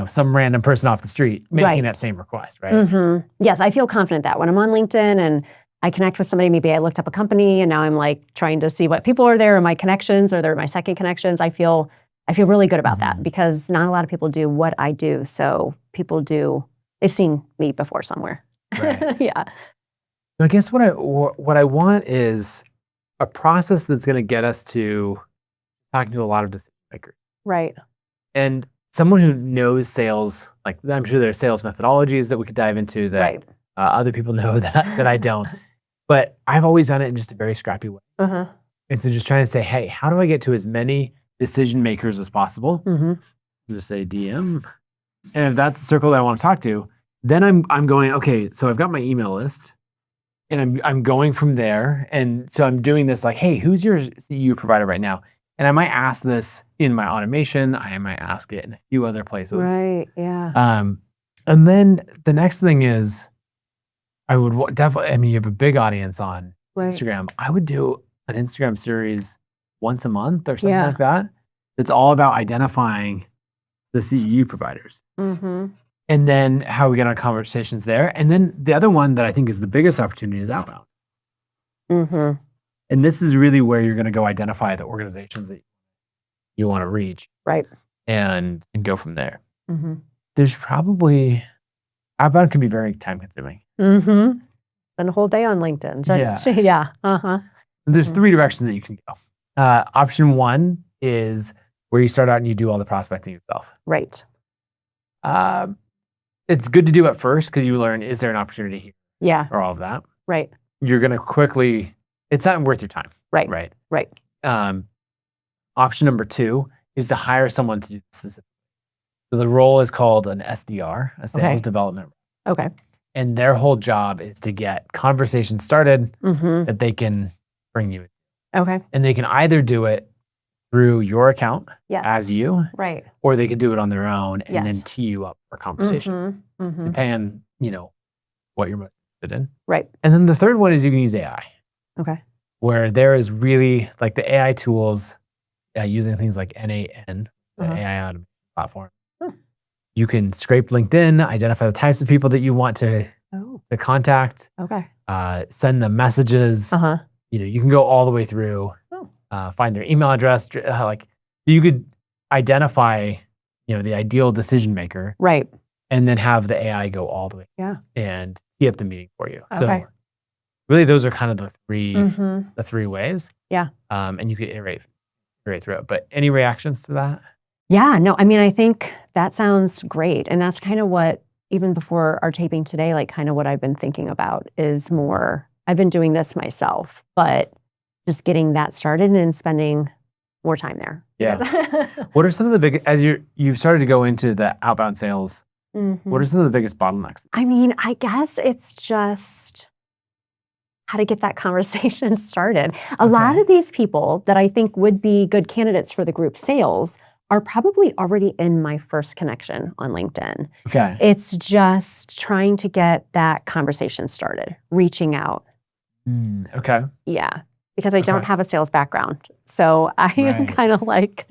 Some random person off the street making Right. that same request, right? Mm-hmm. Yes, I feel confident that when I'm on LinkedIn and I connect with somebody, maybe I looked up a company and now I'm like trying to see what people are there, or my connections, or they're my second connections. I feel really good about that, because not a lot of people do what I do. So people they've seen me before somewhere. Right. Yeah. So I guess what I want is a process that's going to get us to talking to a lot of decision makers, Right. and someone who knows sales. Like, I'm sure there's sales methodologies that we could dive into that Right. other people know that I don't. But I've always done it in just a very scrappy way. Uh-huh. And so just trying to say, hey, how do I get to as many decision makers as possible? Mm-hmm. Just say DM. And if that's the circle that I want to talk to, then I'm going, okay, so I've got my email list, and I'm going from there. And so I'm doing this like, hey, who's your CEU provider right now? And I might ask this in my automation. I might ask it in a few other places. Right. Yeah. And then the next thing is, I would definitely, you have a big audience on Right. Instagram. I would do an Instagram series once a month or something Yeah. like that. It's all about identifying the CEU providers. Mm-hmm. And then how we get our conversations there. And then the other one that I think is the biggest opportunity is outbound. Mm-hmm. And this is really where you're going to go identify the organizations that you want to reach. Right. And go from there. Mm-hmm. There's probably, outbound can be very time consuming. Mm-hmm. Spend a whole day on LinkedIn. Just, yeah. Uh-huh. There's 3 directions that you can go. Option 1 is where you start out and you do all the prospecting yourself. Right. It's good to do at first because you learn, is there an opportunity here, Yeah. or all of that. Right. You're going to quickly, it's not worth your time. Right. Right. Right. Option number 2 is to hire someone to do this specifically. So the role is called an SDR, a sales development. Okay. And their whole job is to get conversations started Mm-hmm. that they can bring you. Okay. And they can either do it through your account Yes. as you, Right. or they could do it on their own and then Yes. tee you up for conversation, Mm-hmm. Mm-hmm. depending on, what you're most interested in. Right. And then the third one is you can use AI, Okay. where there is really like the AI tools using things like NAN, the AI automation platform. You can scrape LinkedIn, identify the types of people that you want to contact, Okay. send them messages. You can go all the way through, find their email address. You could identify, the ideal decision maker, Right. and then have the AI go all the way, and tee up the meeting for you. Okay. So really, those are kind of Mm-hmm. the three ways. Yeah. And you could iterate through it. But any reactions to that? Yeah, no, I mean, I think that sounds great. And that's kind of what, even before our taping today, like kind of what I've been thinking about is more, I've been doing this myself, but just getting that started and spending more time there. Yeah. What are some of the big, as you've started to go into the outbound sales, what are some of the biggest bottlenecks? I mean, I guess it's just how to get that conversation started. A lot of these people that I think would be good candidates for the group sales are probably already in my first connection on LinkedIn. Okay. It's just trying to get that conversation started, reaching out. Okay. Yeah, because I don't have a sales background. So I am kind of like...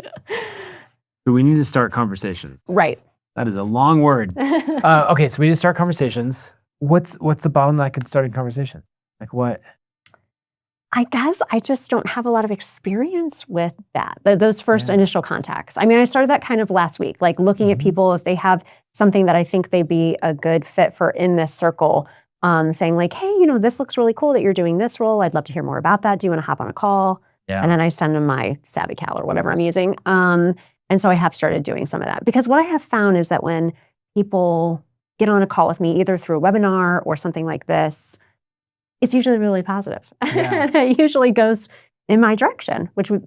So we need to start conversations. Right. That is a long word. Okay, so we need to start conversations. What's the bottleneck in starting conversation? Like what? I guess I just don't have a lot of experience with that, those first initial contacts. I mean, I started that kind of last week, like looking at people, if they have something that I think they'd be a good fit for in this circle, saying like, hey, this looks really cool that you're doing this role. I'd love to hear more about that. Do you want to hop on a call? Yeah. And then I send them my SavvyCal or whatever I'm using. And so I have started doing some of that. Because what I have found is that when people get on a call with me, either through a webinar or something like this, it's usually really positive. Yeah. It usually goes in my direction, which would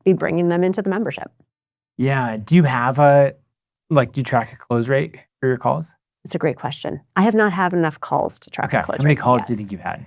be bringing them into the membership. Yeah. Do you have do you track a close rate for your calls? It's a great question. I have not had enough calls to track a close rate. How many calls do you think you've had?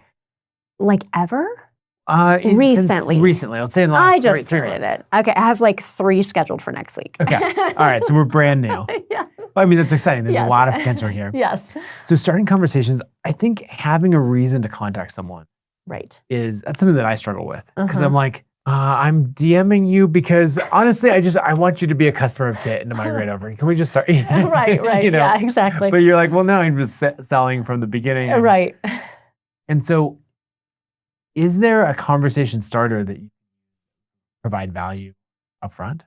Like ever? Recently. Let's say in the last I just three started months. it. Okay, I have like 3 scheduled for next week. Okay. All right. So we're brand new. Yes. Well, I mean, that's exciting. There's a lot of potential here. Yes. So starting conversations, I think having a reason to contact someone Right. that's something that I struggle with. Because I'm like, I'm DMing you because honestly, I want you to be a customer of Kit and to migrate over. Can we just start? Right. Yeah, exactly. But you're like, well, no, I'm just selling from the beginning. Right. And so is there a conversation starter that you provide value up front?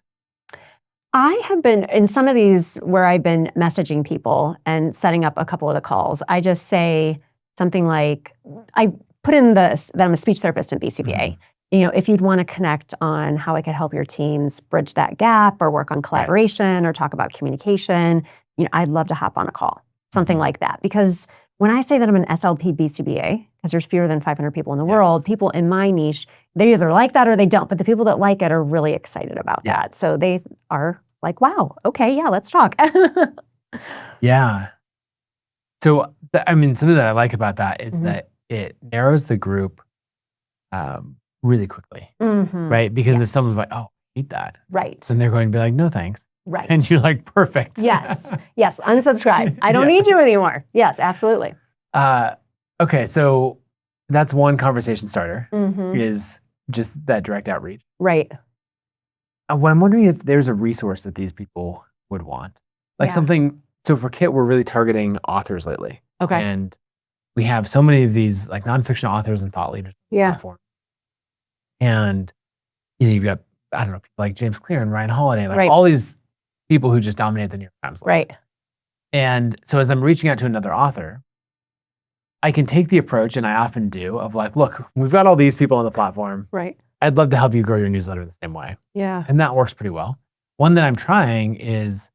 I have been, in some of these where I've been messaging people and setting up a couple of the calls, I just say something like, I put in that I'm a speech therapist in BCBA. If you'd want to connect on how I could help your teams bridge that gap or work on collaboration or talk about communication, I'd love to hop on a call, something like that. Because when I say that I'm an SLP BCBA, because there's fewer than 500 people in the world, people in my niche, they either like that or they don't. But the people that like it are really excited about that. So they are like, wow, okay, yeah, let's talk. Yeah. So, something that I like about that is that it narrows the group really quickly, right? Because if someone's like, oh, I hate that. Right. Then they're going to be like, no, thanks. Right. And you're like, perfect. Yes, unsubscribe. I don't need you anymore. Yes, absolutely. Okay, so that's one conversation starter is just that direct outreach. Right. What I'm wondering if there's a resource that these people would want. Like something, so for Kit, we're really targeting authors lately. Okay. And we have so many of these like nonfiction authors and thought leaders on the platform. And you've got, I don't know, people like James Clear and Ryan Holiday, like all these people who just dominate the New York Times list. Right. And so as I'm reaching out to another author, I can take the approach, and I often do, of like, look, we've got all these people on the platform. Right. I'd love to help you grow your newsletter the same way. Yeah. And that works pretty well. One that I'm trying is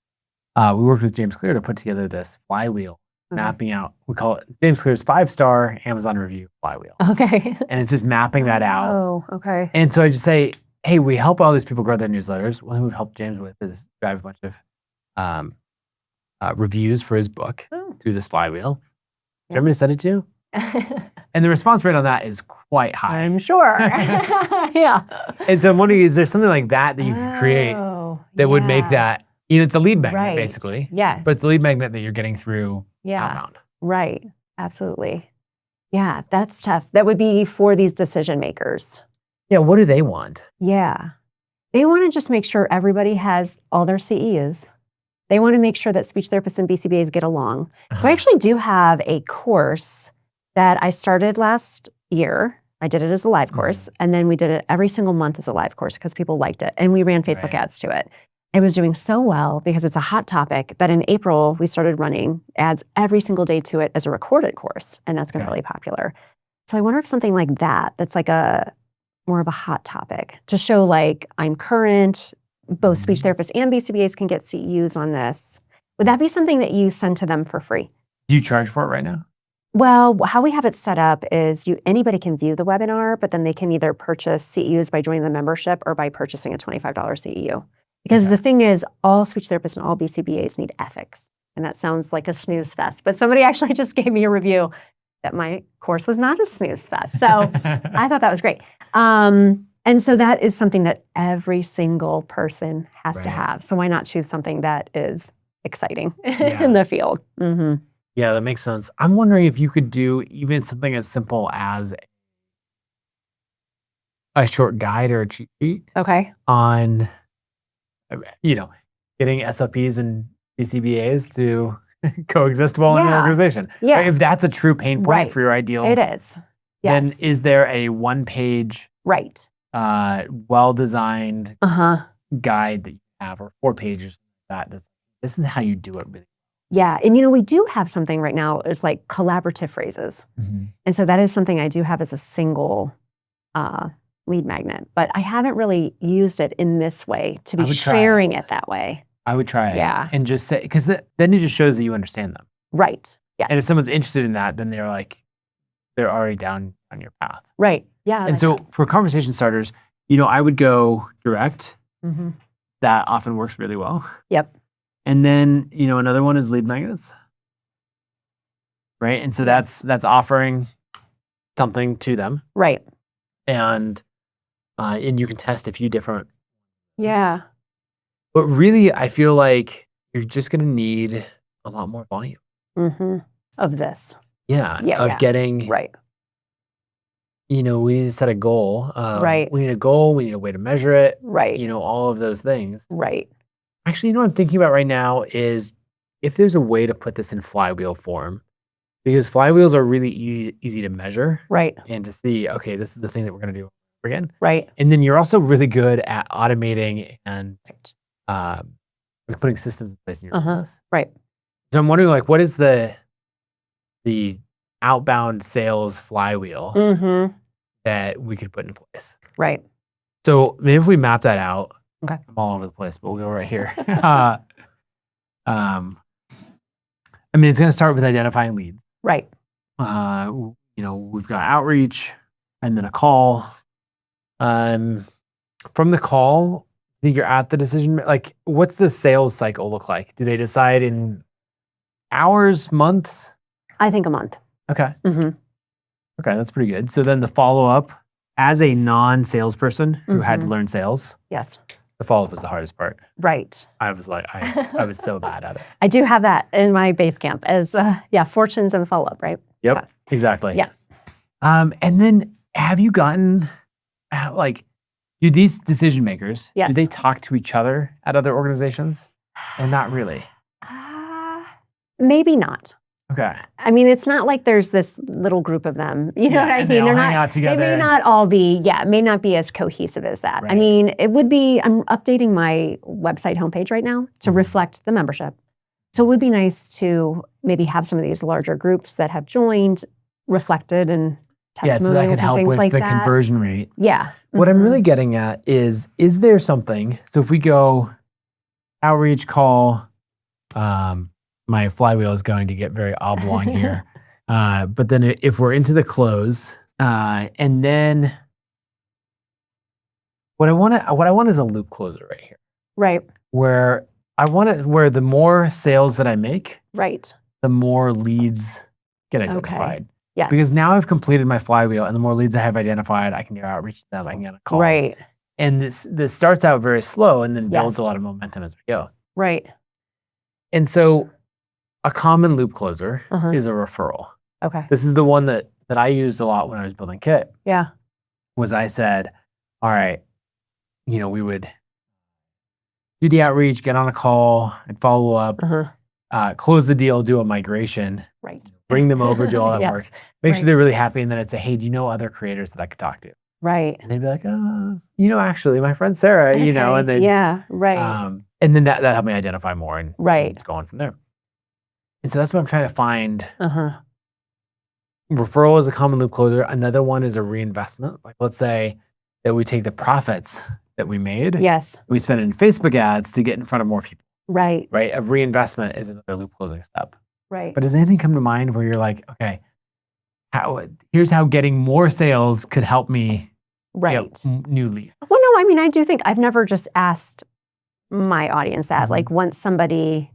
we worked with James Clear to put together this flywheel, mapping out, we call it James Clear's 5-star Amazon review flywheel. Okay. And it's just mapping that out. Oh, okay. And so I just say, hey, we help all these people grow their newsletters. One thing we've helped James with is drive a bunch of reviews for his book through this flywheel. you want me to send it to you? And the response rate on that is quite high. I'm sure. Yeah. And so I'm wondering, is there something like that you could create that would make that, it's a lead magnet basically. Yes. But it's the lead magnet that you're getting through outbound. Right. Absolutely. Yeah, that's tough. That would be for these decision makers. Yeah, what do they want? Yeah. They want to just make sure everybody has all their CEUs. They want to make sure that speech therapists and BCBAs get along. So I actually do have a course that I started last year. I did it as a live course, and then we did it every single month as a live course because people liked it, and we ran Facebook ads to it. It was doing so well because it's a hot topic that in April, we started running ads every single day to it as a recorded course, and that's been really popular. So I wonder if something like that, that's like more of a hot topic to show like I'm current, both speech therapists and BCBAs can get CEUs on this. Would that be something that you send to them for free? Do you charge for it right now? Well, how we have it set up is anybody can view the webinar, but then they can either purchase CEUs by joining the membership or by purchasing a $25 CEU. Because the thing is, all speech therapists and all BCBAs need ethics. And that sounds like a snooze fest. But somebody actually just gave me a review that my course was not a snooze fest. So I thought that was great. And so that is something that every single person has to have. So why not choose something that is exciting in the field? Mm-hmm. Yeah, that makes sense. I'm wondering if you could do even something as simple as a short guide or a cheat sheet on, getting SLPs and BCBAs to coexist well in your organization. Yeah. If that's a true pain point for your ideal, it is. Then is there a one-page, well-designed guide that you have, or 4 pages this is how you do it really? Yeah, and we do have something right now, it's like collaborative phrases. And so that is something I do have as a single lead magnet, but I haven't really used it in this way to be sharing it that way. I would try it and just say, because then it just shows that you understand them. Right, yes. And if someone's interested in that, then they're already down on your path. Right, yeah. And so for conversation starters, I would go direct. That often works really well. Yep. And then, another one is lead magnets. Right? And so that's offering something to them. Right. And you can test a few different. Yeah. But really, I feel like you're just going to need a lot more volume. Of this. Yeah. Getting. Right. We need to set a goal. We need a goal. We need a way to measure it. Right. All of those things. Right. Actually, what I'm thinking about right now is if there's a way to put this in flywheel form, because flywheels are really easy to measure. Right. And to see, okay, this is the thing that we're going to do again. Right. And then you're also really good at automating and putting systems in place in your business. Right. So I'm wondering, what is the outbound sales flywheel that we could put in place? Right. So maybe if we map that out. Okay. I'm all over the place, but we'll go right here. It's going to start with identifying leads. Right. We've got outreach and then a call. From the call, I think you're at the decision. What's the sales cycle look like? Do they decide in hours, months? I think a month. Okay. Okay, that's pretty good. So then the follow-up, as a non-salesperson who had to learn sales. Yes. The follow-up was the hardest part. Right. I was I was so bad at it. I do have that in my base camp as, fortunes and follow-up, right? Yep, exactly. Yeah. And then have you gotten, do these decision makers, do they talk to each other at other organizations? Or not really? Maybe not. Okay. It's not like there's this little group of them. You know what I mean? They're hang out together. They may not all be, it may not be as cohesive as that. Right. It would be, I'm updating my website homepage right now to reflect the membership. So it would be nice to maybe have some of these larger groups that have joined reflected and testimonials so that can help with the conversion rate. Yeah. What I'm really getting at is there something, so if we go outreach, call, my flywheel is going to get very oblong here. But then if we're into the close, and then what I want is a loop closer right here. Right. Where where the more sales that I make, right, the more leads get identified. Yes. Because now I've completed my flywheel, and the more leads I have identified, I can get outreach to them, I can get on calls. Right. And this starts out very slow and then builds Yes. a lot of momentum as we go. Right. And so a common loop closer Uh-huh. is a referral. Okay. This is the one that I used a lot when I was building Kit. Yeah. Was I said, all right, we would do the outreach, get on a call, and follow up, close the deal, do a migration, Right. bring them over, do all that Yes. work, make sure they're really happy, and then I'd say, hey, do you know other creators that I could talk to? Right. And they'd be like, actually, my friend Sarah, and they right. and then that helped me identify more and Right. go on from there. And so that's what I'm trying to find. Uh-huh. Referral is a common loop closer. Another one is a reinvestment. Like, let's say that we take the profits that we made, Yes. we spend it in Facebook ads to get in front of more people, Right. right? A reinvestment is another loop closing step. Right. But does anything come to mind where you're like, okay, here's how getting more sales could help me get new leads? Well, no, I mean, I do think I've never just asked my audience that. Like, once somebody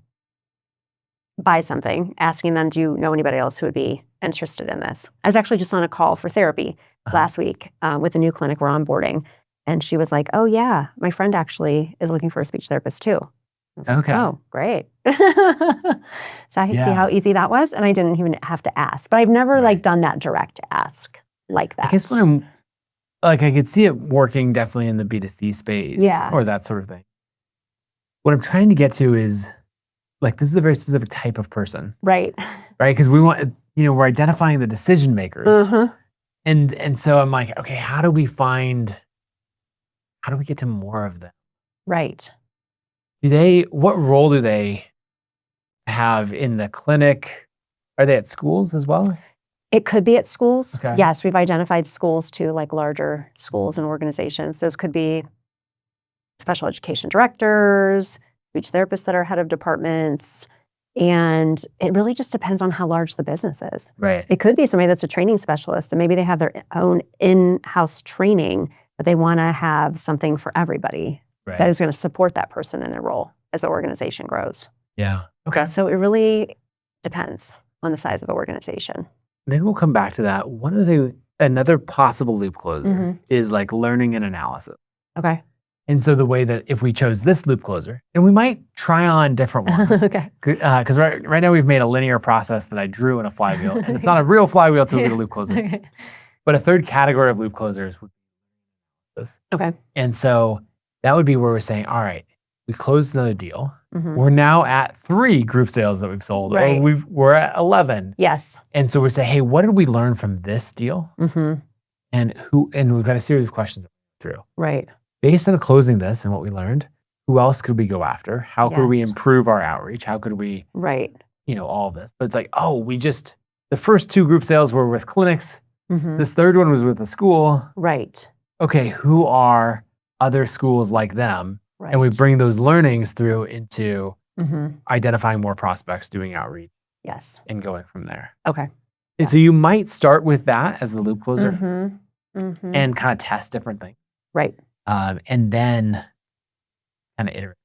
buys something, asking them, do you know anybody else who would be interested in this? I was actually just on a call for therapy last week with a new clinic we're onboarding. And she was like, oh, yeah, my friend actually is looking for a speech therapist too. I was like, oh, great. So I see how easy that was. And I didn't even have to ask. But I've never done that direct ask like that. I guess when I could see it working definitely in the B2C space or that sort of thing. What I'm trying to get to is this is a very specific type of person. Right. Right? Because we want, we're identifying the decision makers. And so I'm like, okay, how do we get to more of them? Right. What role do they have in the clinic? Are they at schools as well? It could be at schools. Okay. Yes, we've identified schools too, like larger schools and organizations. Those could be special education directors, speech therapists that are head of departments. And it really just depends on how large the business is. Right. It could be somebody that's a training specialist and maybe they have their own in-house training, but they want to have something for everybody that is going to support that person in their role as the organization grows. Yeah. Okay. So it really depends on the size of the organization. Maybe we'll come back to that. Another possible loop closer is learning and analysis. Okay. And so the way that if we chose this loop closer, and we might try on different ones. Okay. Because right now we've made a linear process that I drew in a flywheel. And it's not a real flywheel until we get a loop closer. Okay. But a third category of loop closers would be this. Okay. And so that would be where we're saying, all right, we closed another deal. We're now at 3 group sales that we've sold, or we're at 11. Yes. And so we're saying, hey, what did we learn from this deal? And we've got a series of questions through. Right. Based on closing this and what we learned, who else could we go after? How could we improve our outreach? How could we, all of this? But it's the first 2 group sales were with clinics. This third one was with a school. Right. Okay, who are other schools like them? Right. And we bring those learnings through into identifying more prospects, doing outreach. Yes. And going from there. Okay. And so you might start with that as the loop closer and kind of test different things. Right. And then kind of iterate.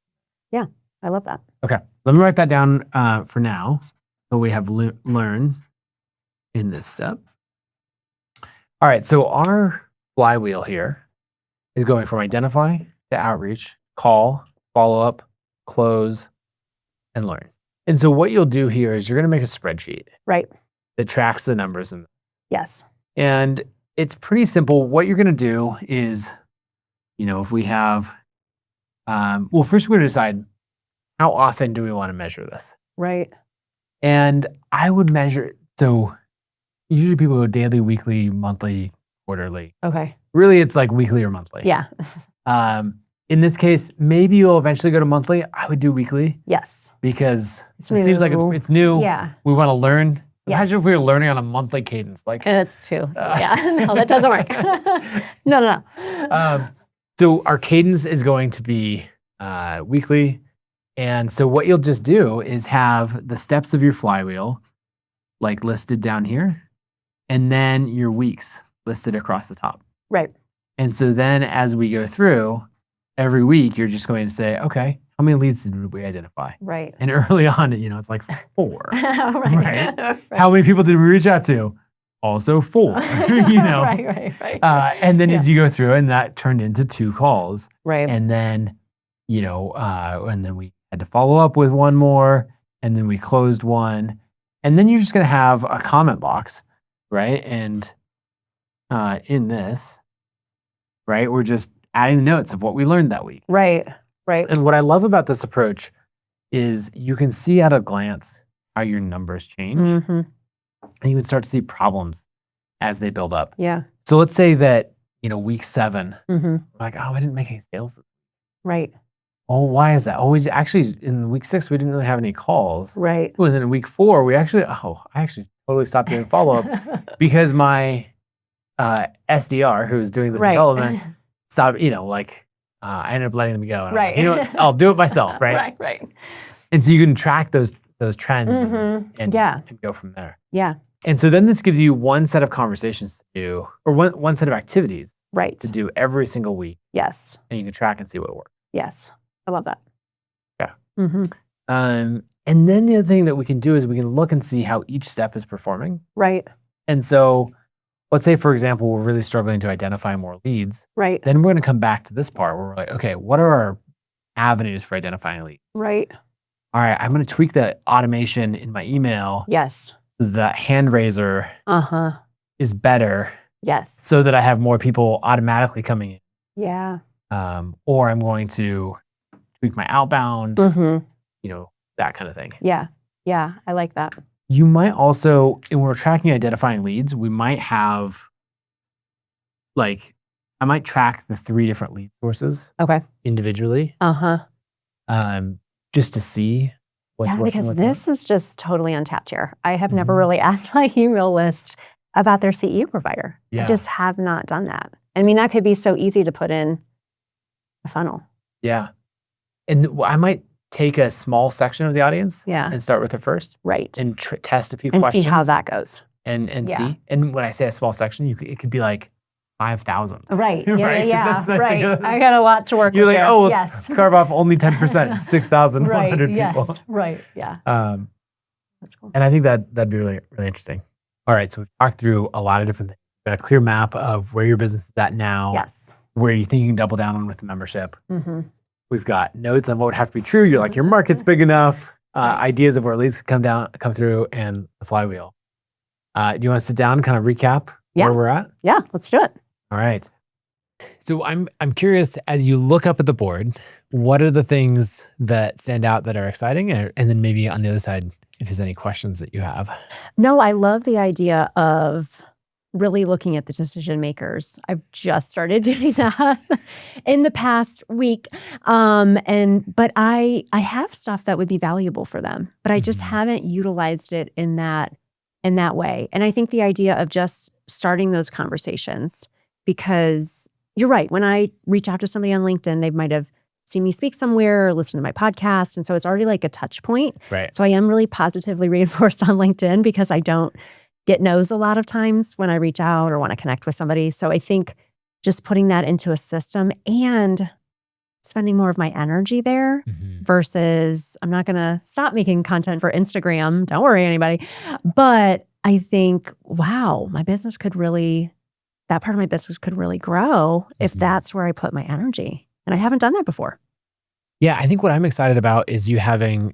Yeah, I love that. Okay, let me write that down for now. So we have learn in this step. All right, so our flywheel here is going from identify to outreach, call, follow up, close, and learn. And so what you'll do here is you're going to make a spreadsheet. Right. That tracks the numbers. Yes. And it's pretty simple. What you're going to do is, if we have, first we're going to decide how often do we want to measure this. Right. And I would measure, so usually people go daily, weekly, monthly, quarterly. Okay. Really, it's weekly or monthly. Yeah. In this case, maybe you'll eventually go to monthly. I would do weekly. Yes. Because it seems like it's new. Yeah. We want to learn. Yes. Imagine if we were learning on a monthly cadence. It's too. So no, that doesn't work. No. So our cadence is going to be weekly. And so what you'll just do is have the steps of your flywheel listed down here, and then your weeks listed across the top. Right. And so then as we go through, every week you're just going to say, okay, how many leads did we identify? Right. And early on, it's like 4. Right. Right? How many people did we reach out to? Also 4. Right. And then as you go through, and that turned into 2 calls. Right. And then, and then we had to follow up with 1 more, and then we closed 1. And then you're just going to have a comment box, right? And in this, right, we're just adding the notes of what we learned that week. Right. And what I love about this approach is you can see at a glance how your numbers change. Mm-hmm. And you can start to see problems as they build up. Yeah. So let's say that, week 7, Mm-hmm. we're like, oh, I didn't make any sales. Right. Oh, why is that? Oh, we actually, in week 6, we didn't really have any calls. Right. And then in week 4, I actually totally stopped doing follow-up because my SDR, who was doing the development, stopped, I ended up letting them go. And Right. I'm like, I'll do it myself, right? Right. And so you can track those trends and go from there. Yeah. And so then this gives you one set of conversations to do, or one set of activities Right. to do every single week. Yes. And you can track and see what works. Yes. I love that. Yeah. Mm-hmm. And then the other thing that we can do is we can look and see how each step is performing. Right. And so let's say, for example, we're really struggling to identify more leads. Right. Then we're going to come back to this part where we're like, okay, what are our avenues for identifying leads? Right. All right, I'm going to tweak the automation in my email. Yes. The hand raiser is better. Yes. So that I have more people automatically coming in. Yeah. Or I'm going to tweak my outbound, that kind of thing. Yeah. Yeah. I like that. You might also, when we're tracking identifying leads, we might have, I might track the 3 different lead sources individually. Just to see what's working. Because this is just totally untapped here. I have never really asked my email list about their CEO provider. Yeah. I just have not done that. I mean, that could be so easy to put in a funnel. Yeah. And I might take a small section of the audience and start with it first. Right. And test a few and questions. See how that goes. And see. And when I say a small section, it could be like 5,000. Right. Yeah. Right? Yeah. Right. I got a lot to work with. You're like, there. Let's carve off only 10%, 6,100 people. Yes. Right. Yeah. That's cool. And I think that'd be really, really interesting. All right. So we've talked through a lot of different things. We've got a clear map of where your business is at now. Yes. Where you think you can double down on with the membership. We've got notes on what would have to be true. You're like, your market's big enough. Ideas of where leads come through, and the flywheel. Do you want to sit down and kind of recap where we're at? Yeah, let's do it. All right. So I'm curious, as you look up at the board, what are the things that stand out that are exciting? And then maybe on the other side, if there's any questions that you have. No, I love the idea of really looking at the decision makers. I've just started doing that in the past week. But I have stuff that would be valuable for them, but I just haven't utilized it in that way. And I think the idea of just starting those conversations, because you're right, when I reach out to somebody on LinkedIn, they might have seen me speak somewhere or listen to my podcast. And so it's already like a touch point. Right. So I am really positively reinforced on LinkedIn because I don't get no's a lot of times when I reach out or want to connect with somebody. So I think just putting that into a system and spending more of my energy there versus I'm not going to stop making content for Instagram. Don't worry, anybody. But I think, wow, that part of my business could really grow if that's where I put my energy. And I haven't done that before. Yeah, I think what I'm excited about is you having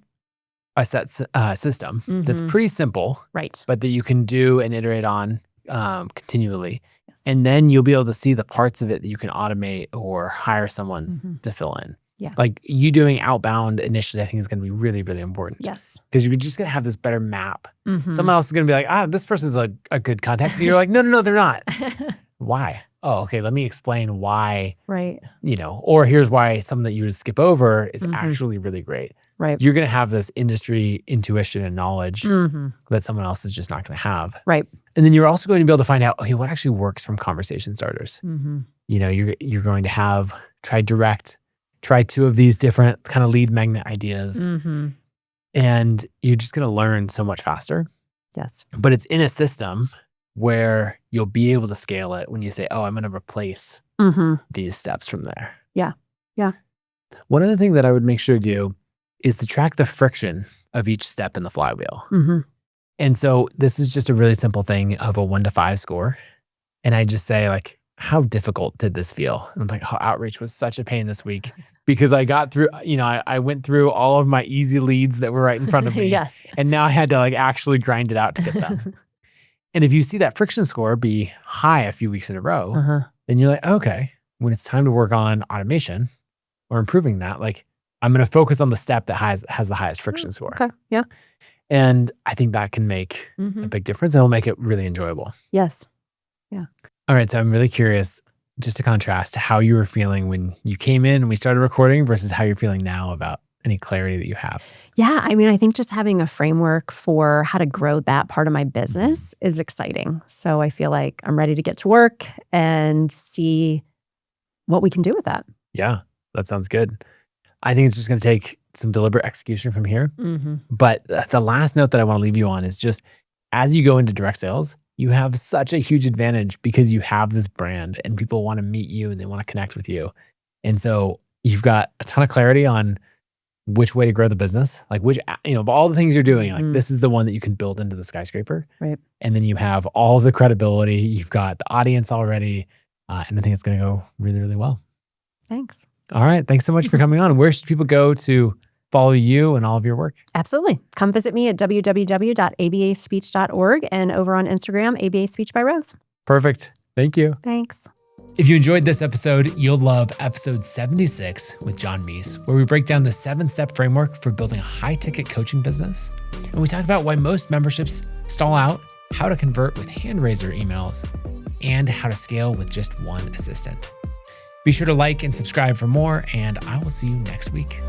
a set system that's pretty simple, right? But that you can do and iterate on continually. Yes. And then you'll be able to see the parts of it that you can automate or hire someone to fill in. Yeah. Like you doing outbound initially, I think is going to be really, really important. Yes. Because you're just going to have this better map. Someone else is going to be like, this person's a good contact. And you're like, no, they're not. Why? Oh, okay. Let me explain why. Right. Or here's why something that you would skip over is actually really great. Right. You're going to have this industry intuition and knowledge that someone else is just not going to have. Right. And then you're also going to be able to find out, okay, what actually works from conversation starters. You're going to have try 2 of these different kind of lead magnet ideas. And you're just going to learn so much faster. Yes. But it's in a system where you'll be able to scale it when you say, oh, I'm going to replace these steps from there. Yeah. Yeah. One other thing that I would make sure to do is to track the friction of each step in the flywheel. Mm-hmm. And so this is just a really simple thing of a 1 to 5 score. And I just say like, how difficult did this feel? And I'm like, oh, outreach was such a pain this week because I got through, I went through all of my easy leads that were right in front of me. Yes. And now I had to like actually grind it out to get them. And if you see that friction score be high a few weeks in a row, then you're like, okay, when it's time to work on automation or improving that, like I'm going to focus on the step that has the highest friction score. Okay. Yeah. And I think that can make a big difference and it'll make it really enjoyable. Yes. Yeah. All right. So I'm really curious, just to contrast how you were feeling when you came in and we started recording versus how you're feeling now about any clarity that you have. Yeah. I mean, I think just having a framework for how to grow that part of my business is exciting. So I feel like I'm ready to get to work and see what we can do with that. Yeah, that sounds good. I think it's just going to take some deliberate execution from here. But the last note that I want to leave you on is just as you go into direct sales, you have such a huge advantage because you have this brand and people want to meet you and they want to connect with you. And so you've got a ton of clarity on which way to grow the business, like which, of all the things you're doing, like this is the one that you can build into the skyscraper. Right. And then you have all of the credibility, you've got the audience already, and I think it's going to go really, really well. Thanks. All right. Thanks so much for coming on. Where should people go to follow you and all of your work? Absolutely. Come visit me at www.abaspeech.org and over on Instagram, ABA Speech by Rose. Perfect. Thank you. Thanks. If you enjoyed this episode, you'll love episode 76 with John Meese, where we break down the 7-step framework for building a high-ticket coaching business. And we talk about why most memberships stall out, how to convert with hand raiser emails, and how to scale with just one assistant. Be sure to like and subscribe for more, and I will see you next week.